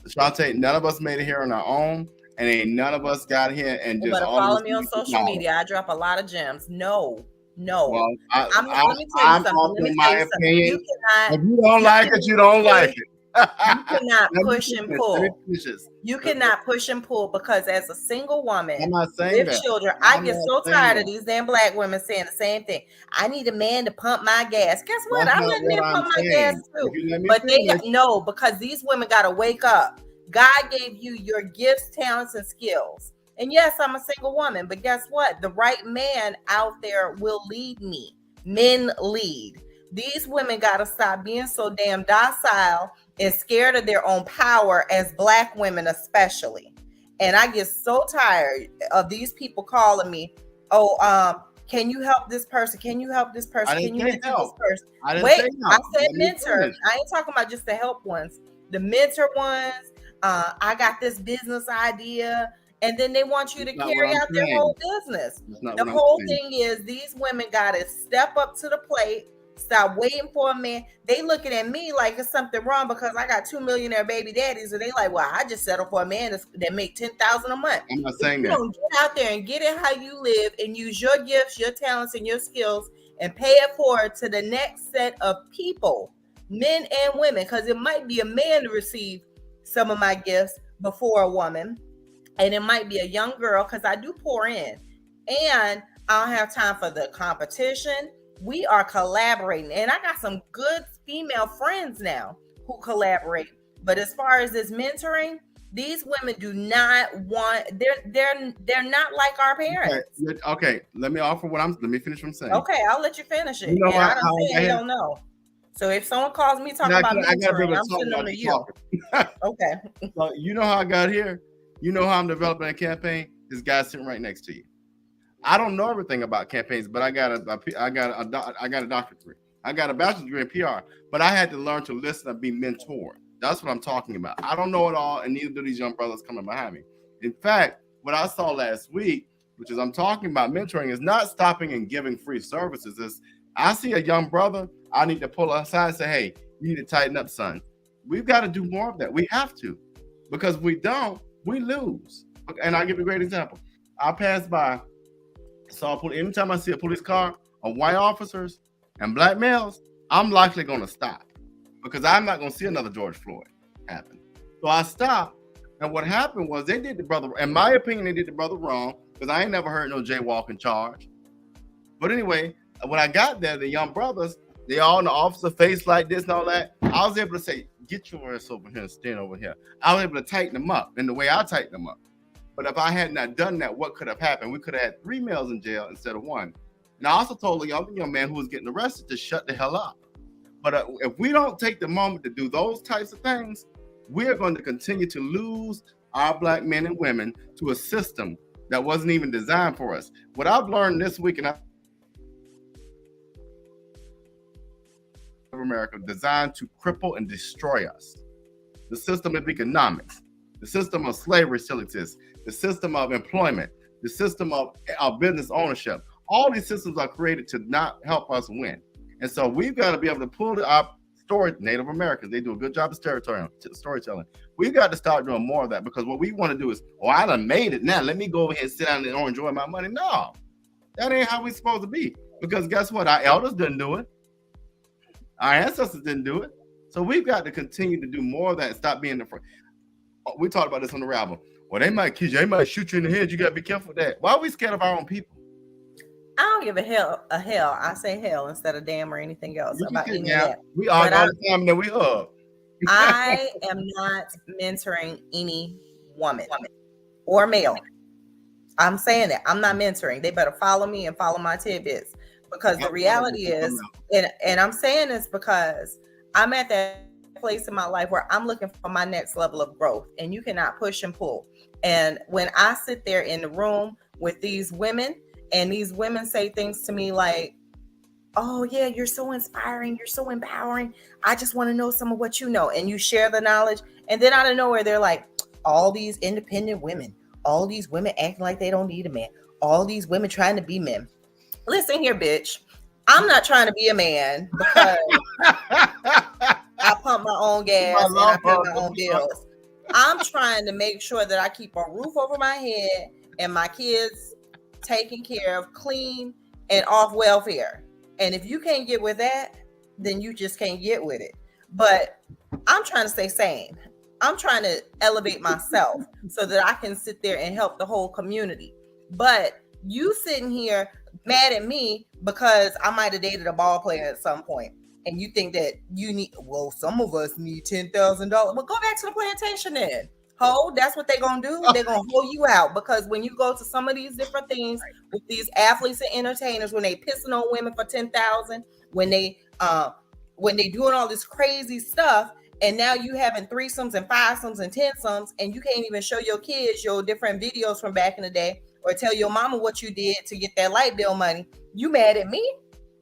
Shantae, none of us made it here on our own. and ain't none of us got here and You just better all follow of me on social media. I drop a lot of gems. No. Well, Let me tell you I'm something. Let me offering tell my you something. opinion. You cannot. If you don't like it, you don't like it. You cannot Let me push and finish. pull. Finish this. You cannot push and pull because as a single woman I'm not saying with that. children, I'm I get not so saying tired that. of these damn black women saying the same thing. I need a man to pump my gas. Guess what? That's I'm not letting what men I'm pump my saying. gas too. If you let me But finish, no, because these women got to wake up. God gave you your gifts, talents, and skills. And yes, I'm a single woman, but guess what? The right man out there will lead me. Men lead. These women got to stop being so damn docile and scared of their own power, as black women especially. And I get so tired of these people calling me, can you help this person? Can you help this person? Can you mentor this person? Wait, I said mentor. I ain't talking about just the help ones. The mentor ones, I got this business idea. And then they want you to carry out their whole business. The whole thing is these women got to step up to the plate. Stop waiting for a man. They looking at me like it's something wrong because I got 2 millionaire baby daddies, and they like, well, I just settle for a man that make $10,000 a month. I'm not saying that. Don't get out there and get it how you live, and use your gifts, your talents, and your skills, and pay it forward to the next set of people, men and women, because it might be a man to receive some of my gifts before a woman, and it might be a young girl because I do pour in, and I don't have time for the competition. We are collaborating, and I got some good female friends now who collaborate. But as far as this mentoring, these women do not want. They're not like our parents. Okay. Let me finish what I'm saying. Okay, I'll let you finish it. You know I don't say you don't know. So if someone calls me talking about mentoring, I'm sending them to you. Okay. So you know how I got here. You know how I'm developing a campaign. This guy's sitting right next to you. I don't know everything about campaigns, but I got a doctorate degree. I got a bachelor's degree in PR, but I had to learn to listen and be mentored. That's what I'm talking about. I don't know it all, and neither do these young brothers coming behind me. In fact, what I saw last week, which is I'm talking about mentoring, is not stopping and giving free services. Is I see a young brother, I need to pull aside and say, hey, you need to tighten up, son. We've got to do more of that. We have to, because if we don't, we lose. And I'll give you a great example. I pass by. So anytime I see a police car of white officers and black males, I'm likely going to stop because I'm not going to see another George Floyd happen. So I stopped, and what happened was they did the brother, in my opinion, they did the brother wrong because I ain't never heard no jaywalking charge. But anyway, when I got there, the young brothers, they all in the officer face like this and all that. I was able to say, get your ass over here and stand over here. I was able to tighten them up in the way I tighten them up. But if I had not done that, what could have happened? We could have had 3 males in jail instead of 1. And I also told the young man who was getting arrested to shut the hell up. But if we don't take the moment to do those types of things, we're going to continue to lose our black men and women to a system that wasn't even designed for us. What I've learned this week, and America designed to cripple and destroy us. The system of economics, the system of slavery still exists. The system of employment, the system of business ownership. All these systems are created to not help us win. And so we've got to be able to pull our story. Native Americans, they do a good job of storytelling. We've got to start doing more of that, because what we want to do is, I done made it. Now let me go over here and sit down and enjoy my money. No, that ain't how we're supposed to be. Because guess what? Our elders didn't do it. Our ancestors didn't do it. So we've got to continue to do more of that and stop being afraid. We talked about this on the album. Well, they might kill you. They might shoot you in the head. You got to be careful with that. Why are we scared of our own people? I don't give a hell. I say hell instead of damn or anything else about any of that. We argue all the time that we hug. I am not mentoring any woman or male. I'm saying that. I'm not mentoring. They better follow me and follow my tidbits, because the reality is, and I'm saying this because I'm at that place in my life where I'm looking for my next level of growth, and you cannot push and pull. And when I sit there in the room with these women, and these women say things to me like, oh yeah, you're so inspiring, you're so empowering, I just want to know some of what you know, and you share the knowledge, and then out of nowhere they're like, all these independent women, all these women acting like they don't need a man, all these women trying to be men. Listen here, bitch, I'm not trying to be a man because I pump my own gas and I pay my own bills. I'm trying to make sure that I keep a roof over my head and my kids taken care of, clean, and off welfare. And if you can't get with that, then you just can't get with it. But I'm trying to stay sane. I'm trying to elevate myself so that I can sit there and help the whole community. But you sitting here mad at me because I might have dated a ball player at some point, and you think that you need, well, some of us need $10,000. Well, go back to the plantation then. Ho, that's what they're gonna do. They're gonna hold you out, because when you go to some of these different things with these athletes and entertainers, when they pissing on women for 10,000, when they doing all this crazy stuff, and now you having threesomes and fivesomes and tensomes, and you can't even show your kids your different videos from back in the day, or tell your mama what you did to get that light bill money. You mad at me?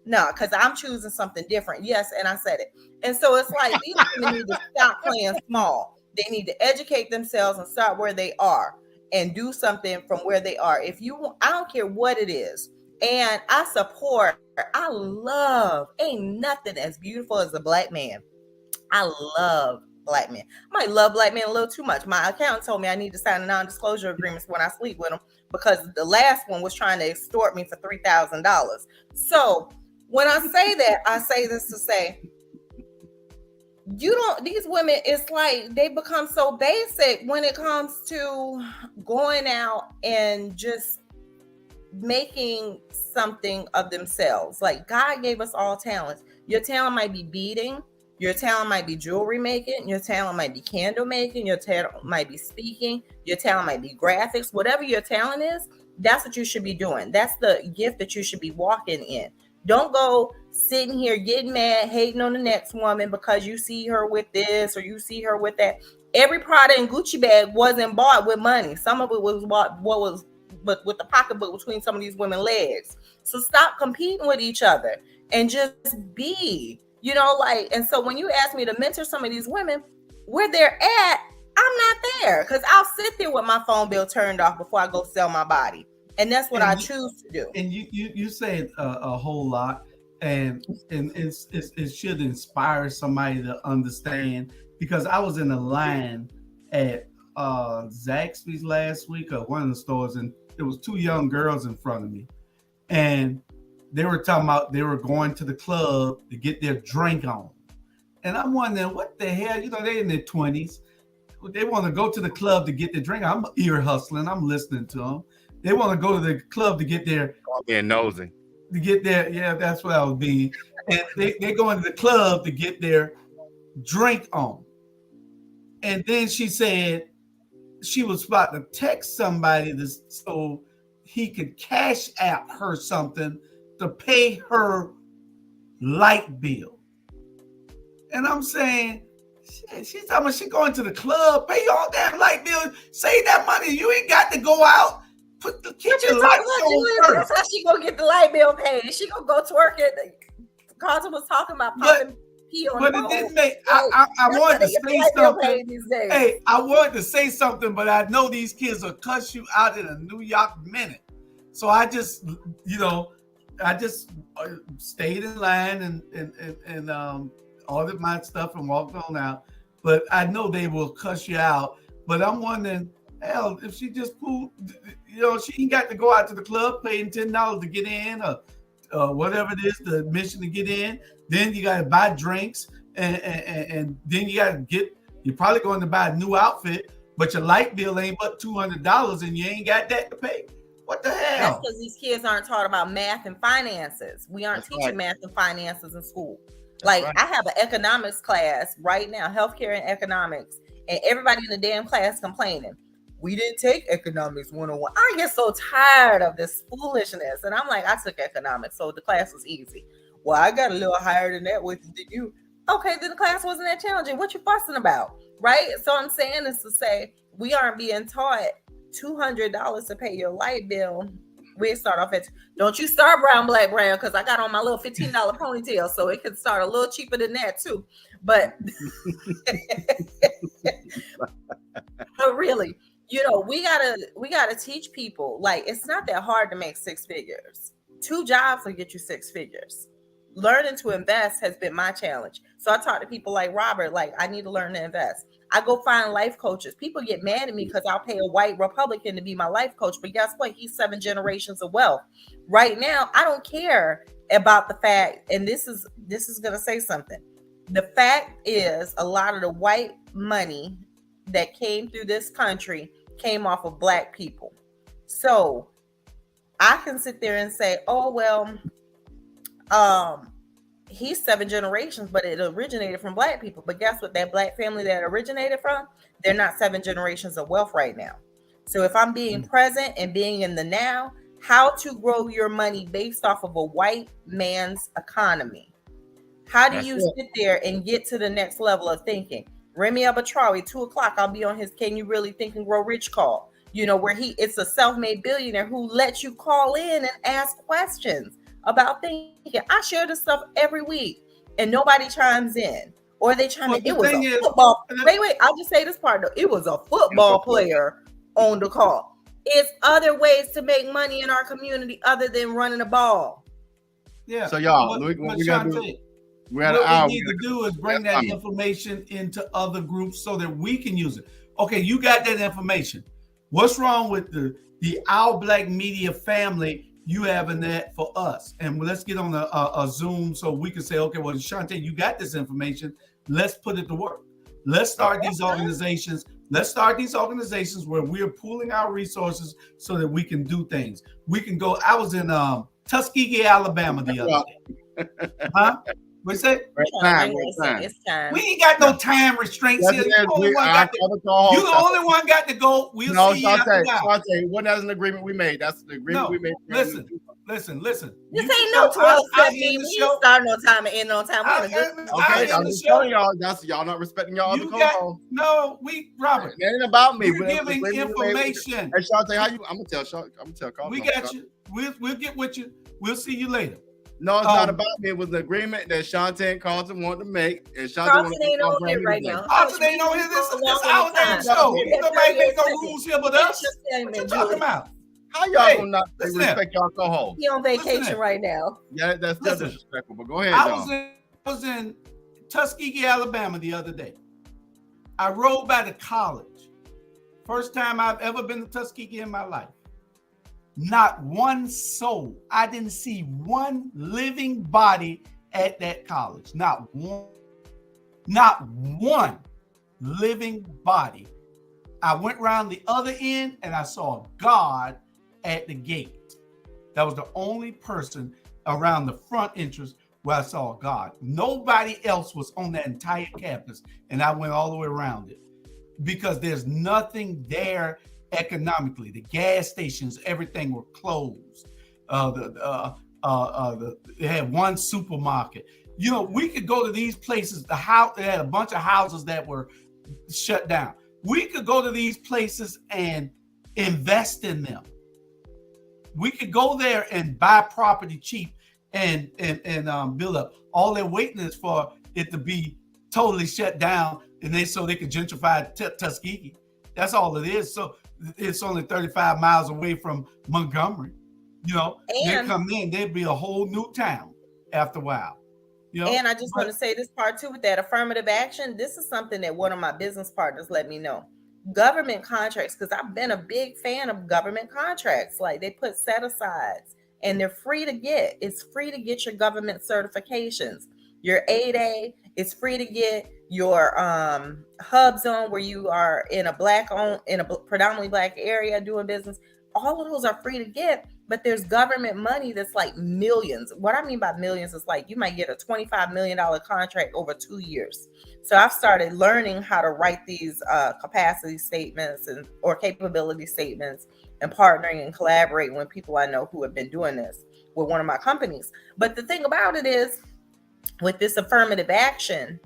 No, because I'm choosing something different. Yes, and I said it. And so it's like these women need to stop playing small. They need to educate themselves and start where they are and do something from where they are. If you want, I don't care what it is. And I support, I love, ain't nothing as beautiful as a black man. I love black men. I might love black men a little too much. My accountant told me I need to sign a non-disclosure agreements when I sleep with them, because the last one was trying to extort me for $3,000. So when I say that, I say this to say, these women, it's like they become so basic when it comes to going out and just making something of themselves. Like, God gave us all talents. Your talent might be beading, your talent might be jewelry making, your talent might be candle making, your talent might be speaking, your talent might be graphics. Whatever your talent is, that's what you should be doing. That's the gift that you should be walking in. Don't go sitting here getting mad, hating on the next woman because you see her with this or you see her with that. Every Prada and Gucci bag wasn't bought with money. Some of it was bought but with the pocketbook between some of these women's legs. So stop competing with each other and just be, like. And so when you ask me to mentor some of these women, where they're at, I'm not there, because I'll sit there with my phone bill turned off before I go sell my body. And that's what I choose to do. And you said a whole lot, and it should inspire somebody to understand, because I was in a line at Zaxby's last week, or one of the stores, and there was two young girls in front of me, and they were talking about they were going to the club to get their drink on. And I'm wondering, what the hell, they're in their 20s. They want to go to the club to get their drink. I'm ear hustling. I'm listening to them. They want to go to the club to get their being nosy. To get their, yeah, that's what I was being. And they go into the club to get their drink on. And then she said she was about to text somebody so he could cash app her something to pay her light bill. And I'm saying, she's talking about she going to the club, pay your damn light bill, save that money. You ain't got to go out. Put the kitchen lights on first. That's how she gonna get the light bill paid. She gonna go twerk it. Carlton was talking about popping pee on the phone. But it didn't make. I wanted to say something. Hey, I wanted to say something, but I know these kids will cuss you out in a New York minute. So I just, stayed in line and ordered my stuff and walked on out. But I know they will cuss you out. But I'm wondering, hell, if she just pulled, she ain't got to go out to the club paying $10 to get in, or whatever it is, the admission to get in. Then you got to buy drinks, and then you got to you're probably going to buy a new outfit, but your light bill ain't but $200, and you ain't got that to pay. What the hell? That's because these kids aren't taught about math and finances. We aren't teaching math and finances in school. I have an economics class right now, healthcare and economics, and everybody in the damn class complaining. We didn't take economics 101. I get so tired of this foolishness. And I'm like, I took economics, so the class was easy. Well, I got a little higher than that with you. Okay, then the class wasn't that challenging. What you fussing about? Right? So I'm saying is to say, we aren't being taught $200 to pay your light bill. We start off at, don't you start brown, black, brown, because I got on my little $15 ponytail, so it could start a little cheaper than that too. But really, we gotta teach people, like, it's not that hard to make six figures. 2 jobs will get you 6 figures. learning to invest has been my challenge. So I talk to people like Robert, like I need to learn to invest. I go find life coaches. People get mad at me because I'll pay a white Republican to be my life coach. But guess what? He's 7 generations of wealth. Right now, I don't care about the fact, and this is gonna say something. The fact is, a lot of the white money that came through this country came off of Black people. So I can sit there and say, oh, well, he's 7 generations, but it originated from Black people. But guess what? That Black family that originated from, they're not 7 generations of wealth right now. So if I'm being present and being in the now, how to grow your money based off of a white man's economy. How do you sit there and get to the next level of thinking? Remy Abatrawi, 2:00, I'll be on his Can You Really Think and Grow Rich call. You know, where it's a self-made billionaire who lets you call in and ask questions about thinking. I share this stuff every week and nobody chimes in. Or they chime in. It was a football. Wait, I'll just say this part though. It was a football player on the call. It's other ways to make money in our community other than running a ball. Yeah. So y'all, what we gotta do? What we need to do is bring that information into other groups so that we can use it. Okay, you got that information. What's wrong with the Our Black Media family you having that for us? And let's get on a Zoom so we can say, okay, well, Shantae, you got this information. Let's put it to work. Let's start these organizations. Let's start these organizations where we're pooling our resources so that we can do things. We can go. I was in Tuskegee, Alabama the other day. Huh? What's that? It's time. We ain't got no time restraints here. You're the only one got to go. We'll see you after a while. When that's an agreement we made. That's the agreement we made. Listen. This ain't no 12 step meeting. We ain't start no time and end on time. Okay, I'm just telling y'all. That's y'all not respecting y'all other co-hosts. No, Robert. It ain't about me. We're giving information. Hey, Shantae, how you? I'm gonna tell Carl. We got you. We'll get with you. We'll see you later. No, it's not about me. It was an agreement that Shantae and Carlton wanted to make. And Carlton ain't on here right now. Carlton ain't on here. This our damn show. Nobody make no rules here but us. What you talking about? How y'all gonna not respect y'all co-host? He on vacation right now. Yeah, that's disrespectful. But go ahead, I was in Tuskegee, Alabama the other day. I rode by the college. First time I've ever been to Tuskegee in my life. Not one soul. I didn't see one living body at that college. Not one living body. I went around the other end and I saw God at the gate. That was the only person around the front entrance where I saw God. Nobody else was on that entire campus, and I went all the way around it because there's nothing there economically. The gas stations, everything were closed. They had one supermarket. You know, we could go to these places. They had a bunch of houses that were shut down. We could go to these places and invest in them. We could go there and buy property cheap and build up. All they're waiting is for it to be totally shut down, and so they can gentrify Tuskegee. That's all it is. So it's only 35 miles away from Montgomery. You know, they come in, there'd be a whole new town after a while. You know? And I just want to say this part too with that affirmative action. This is something that one of my business partners let me know. Government contracts, because I've been a big fan of government contracts. Like they put set asides and they're free to get. It's free to get your government certifications. Your 8A, it's free to get your hub zone where you are in a predominantly Black area doing business. All of those are free to get, but there's government money that's like millions. What I mean by millions is like you might get a $25 million contract over 2 years. So I've started learning how to write these capacity statements or capability statements and partnering and collaborating with people I know who have been doing this with one of my companies. But the thing about it is, with this affirmative action,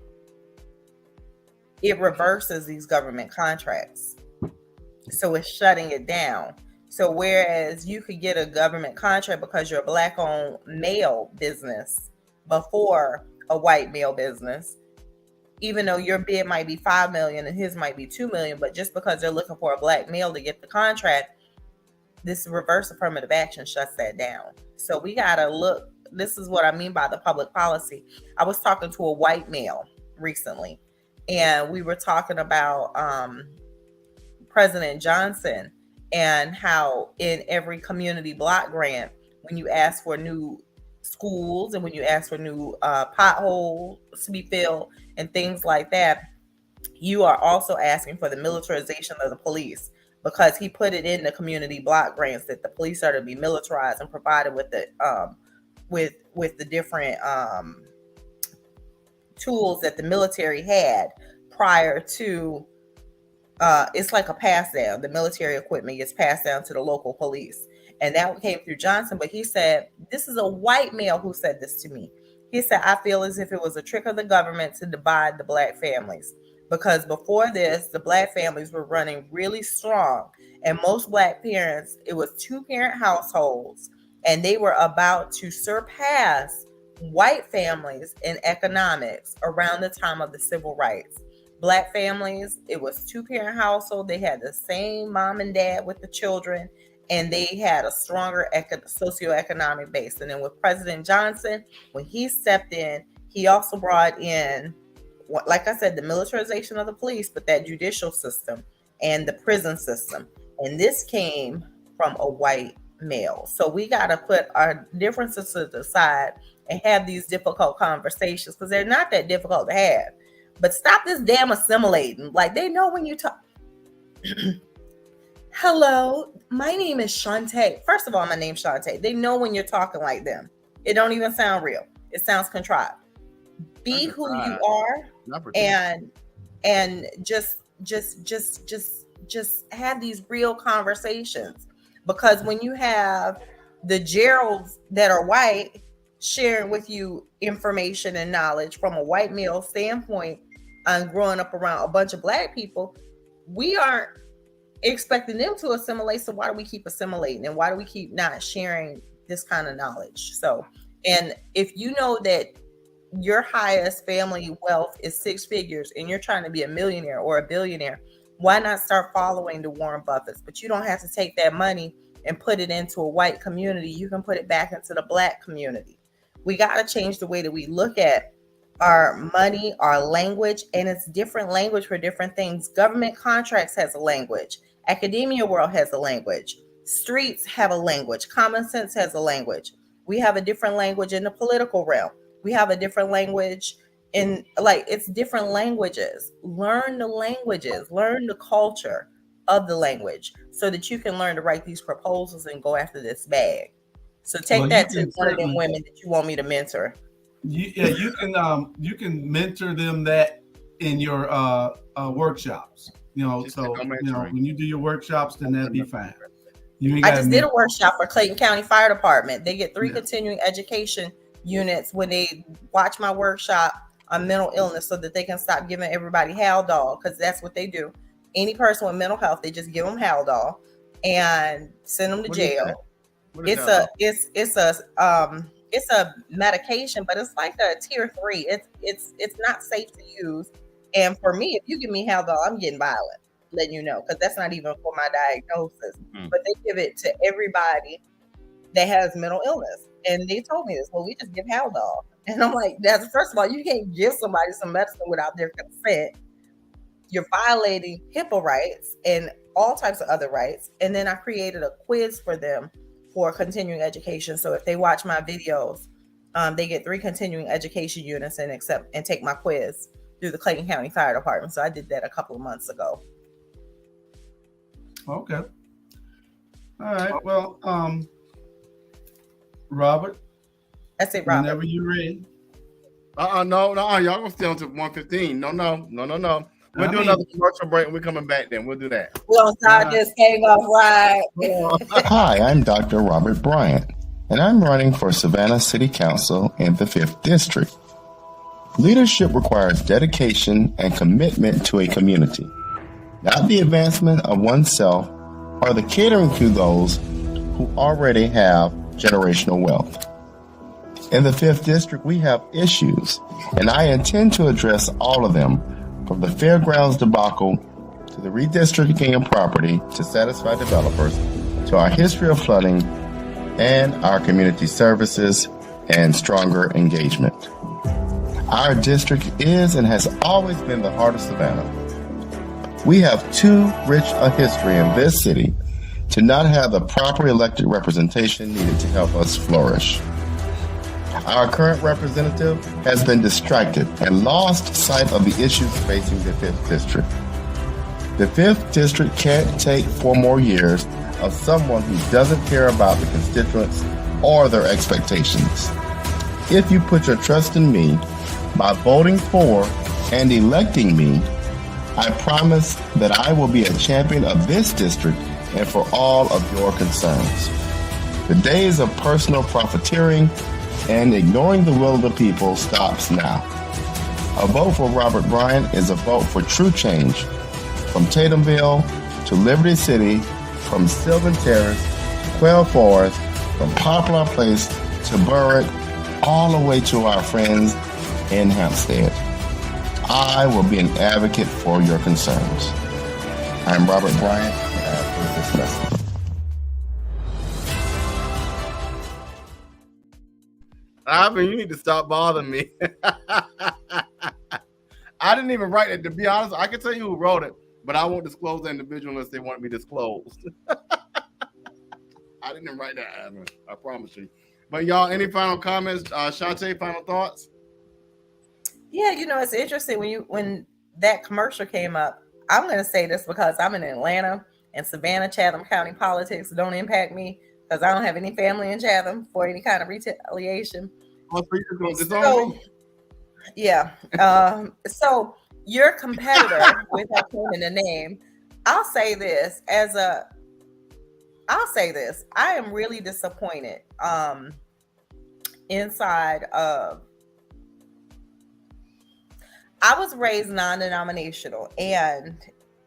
it reverses these government contracts. So it's shutting it down. So whereas you could get a government contract because you're a Black-owned male business before a white male business, even though your bid might be $5 million and his might be $2 million, but just because they're looking for a Black male to get the contract, this reverse affirmative action shuts that down. So we got to look this is what I mean by the public policy. I was talking to a white male recently, and we were talking about President Johnson and how in every community block grant, when you ask for new schools and when you ask for new potholes to be filled and things like that, you are also asking for the militarization of the police, because he put it in the community block grants that the police are to be militarized and provided with the with the different tools that the military had prior to. It's like a pass down. The military equipment gets passed down to the local police. And that came through Johnson. But he said, this is a white male who said this to me. He said, I feel as if it was a trick of the government to divide the black families. Because before this, the black families were running really strong. And most black parents, it was 2-parent households. And they were about to surpass white families in economics around the time of the civil rights. Black families, it was 2-parent household. They had the same mom and dad with the children, and they had a stronger socioeconomic base. And then with President Johnson, when he stepped in, he also brought in, like I said, the militarization of the police, but that judicial system and the prison system. And this came from a white male. So we got to put our differences to the side and have these difficult conversations, because they're not that difficult to have. But stop this damn assimilating. Like, they know when you talk. Hello, my name is Shantae. First of all, my name's Shantae. They know when you're talking like them. It don't even sound real. It sounds contrived. Be who you are, and just have these real conversations. Because when you have the Geralds that are white sharing with you information and knowledge from a white male standpoint and growing up around a bunch of black people, we aren't expecting them to assimilate. So why do we keep assimilating, and why do we keep not sharing this kind of knowledge? So, and if you know that your highest family wealth is 6 figures and you're trying to be a millionaire or a billionaire, why not start following the Warren Buffetts? But you don't have to take that money and put it into a white community. You can put it back into the black community. We got to change the way that we look at our money, our language, and it's different language for different things. Government contracts has a language. Academia world has a language. Streets have a language. Common sense has a language. We have a different language in the political realm. We have a different language in, like, it's different languages. Learn the languages, learn the culture of the language so that you can learn to write these proposals and go after this bag. So take that to one of them women that you want me to mentor. You can mentor them that in your workshops. When you do your workshops, then that'd be fine. I just did a workshop for Clayton County Fire Department. They get 3 continuing education units when they watch my workshop on mental illness, so that they can stop giving everybody Haldol, because that's what they do. Any person with mental health, they just give them Haldol and send them to jail. It's a medication, but it's like a tier 3. It's not safe to use. And for me, if you give me Haldol, I'm getting violent, letting you know, because that's not even for my diagnosis. But they give it to everybody that has mental illness. And they told me this, well, we just give Haldol. And I'm like, that's, first of all, you can't give somebody some medicine without their consent. You're violating HIPAA rights and all types of other rights. And then I created a quiz for them for continuing education. So if they watch my videos, they get 3 continuing education units and take my quiz through the Clayton County Fire Department. So I did that a couple of months ago. Okay. All right. Well, Robert. That's it, Robert. Whenever you're ready. No, y'all gonna stay on to 1:15. No. We'll do another commercial break and we're coming back then. We'll do that. We're gonna start this game off right. Hi, I'm Dr. Robert Bryant, and I'm running for Savannah City Council in the 5th District. Leadership requires dedication and commitment to a community, not the advancement of oneself or the catering to those who already have generational wealth. In the 5th District, we have issues, and I intend to address all of them, from the fairgrounds debacle to the redistricting of property to satisfy developers, to our history of flooding and our community services and stronger engagement. Our district is and has always been the heart of Savannah. We have too rich a history in this city to not have the proper elected representation needed to help us flourish. Our current representative has been distracted and lost sight of the issues facing the 5th District. The 5th District can't take 4 more years of someone who doesn't care about the constituents or their expectations. If you put your trust in me by voting for and electing me, I promise that I will be a champion of this district and for all of your concerns. The days of personal profiteering and ignoring the will of the people stops now. A vote for Robert Bryant is a vote for true change. From Tatumville to Liberty City, from Sylvan Terrace to Quail Forest, from Poplar Place to Burritt, all the way to our friends in Hampstead. I will be an advocate for your concerns. I'm Robert Bryant, and I approve this message. Ivan, you need to stop bothering me. I didn't even write it. To be honest, I can tell you who wrote it, but I won't disclose the individual unless they want me disclosed. I didn't write that, Ivan. I promise you. But y'all, any final comments? Shantae, final thoughts? Yeah, it's interesting when that commercial came up. I'm going to say this because I'm in Atlanta and Savannah, Chatham County politics don't impact me because I don't have any family in Chatham for any kind of retaliation. So, yeah. So your competitor, without naming the name, I'll say this. I am really disappointed inside of. I was raised non-denominational, and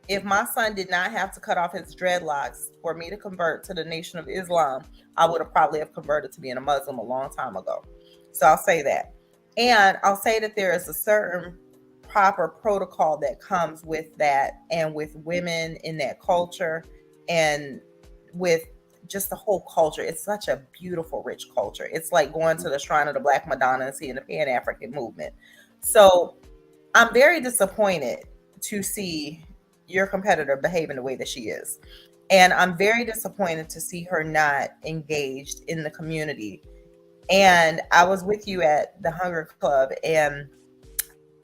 if my son did not have to cut off his dreadlocks for me to convert to the Nation of Islam, I would have probably have converted to being a Muslim a long time ago. So I'll say that. And I'll say that there is a certain proper protocol that comes with that and with women in that culture and with just the whole culture. It's such a beautiful, rich culture. It's like going to the Shrine of the Black Madonna and seeing the Pan-African movement. So I'm very disappointed to see your competitor behaving the way that she is. And I'm very disappointed to see her not engaged in the community. And I was with you at the Hunger Club, and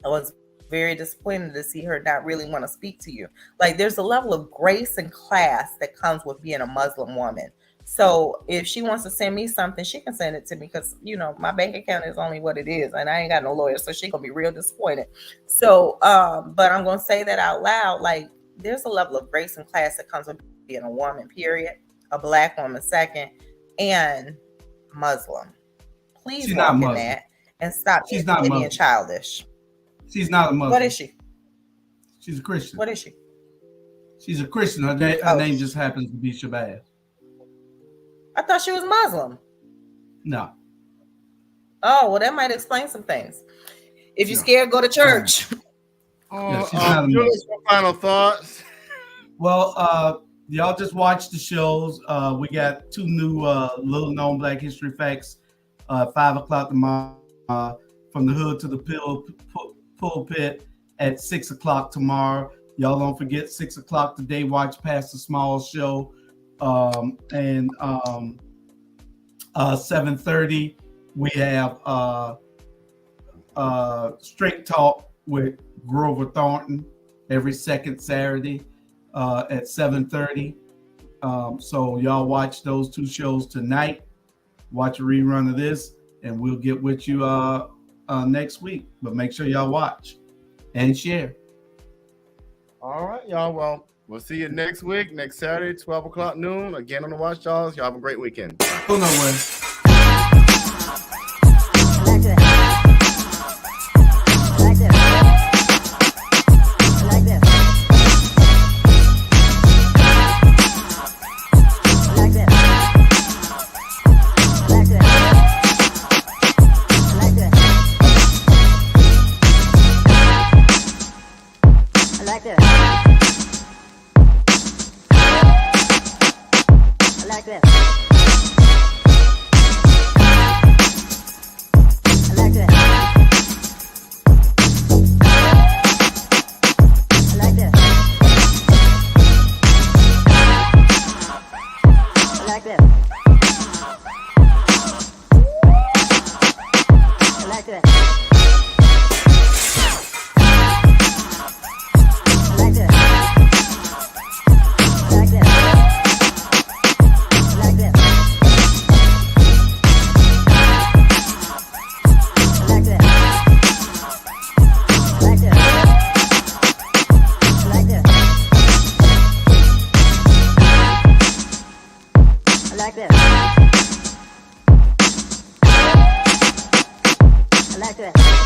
I was very disappointed to see her not really want to speak to you. Like, there's a level of grace and class that comes with being a Muslim woman. So if she wants to send me something, she can send it to me because, my bank account is only what it is and I ain't got no lawyer. So she's going to be real disappointed. So, but I'm going to say that out loud. Like, there's a level of grace and class that comes with being a woman, period, a Black woman, second, and Muslim. Please walk in that and stop being childish. She's not a Muslim. What is she? She's a Christian. What is she? She's a Christian. Her name just happens to be Shabazz. I thought she was Muslim. No. Oh, well, that might explain some things. If you're scared, go to church. Julius, final thoughts? Well, y'all just watch the shows. We got 2 new little known Black History facts. 5:00 tomorrow. From the Hood to the Pulpit at 6:00 tomorrow. Y'all don't forget 6:00 today. Watch Pastor Small's show. And 7:30 we have Straight Talk with Grover Thornton every second Saturday at 7:30. So y'all watch those 2 shows tonight. Watch a rerun of this, and we'll get with you next week. But make sure y'all watch and share. All right, y'all. Well, we'll see you next week, next Saturday, 12:00 noon. Again on the Watch Dawgs. Y'all have a great weekend. Go nowhere. Like this. back to that.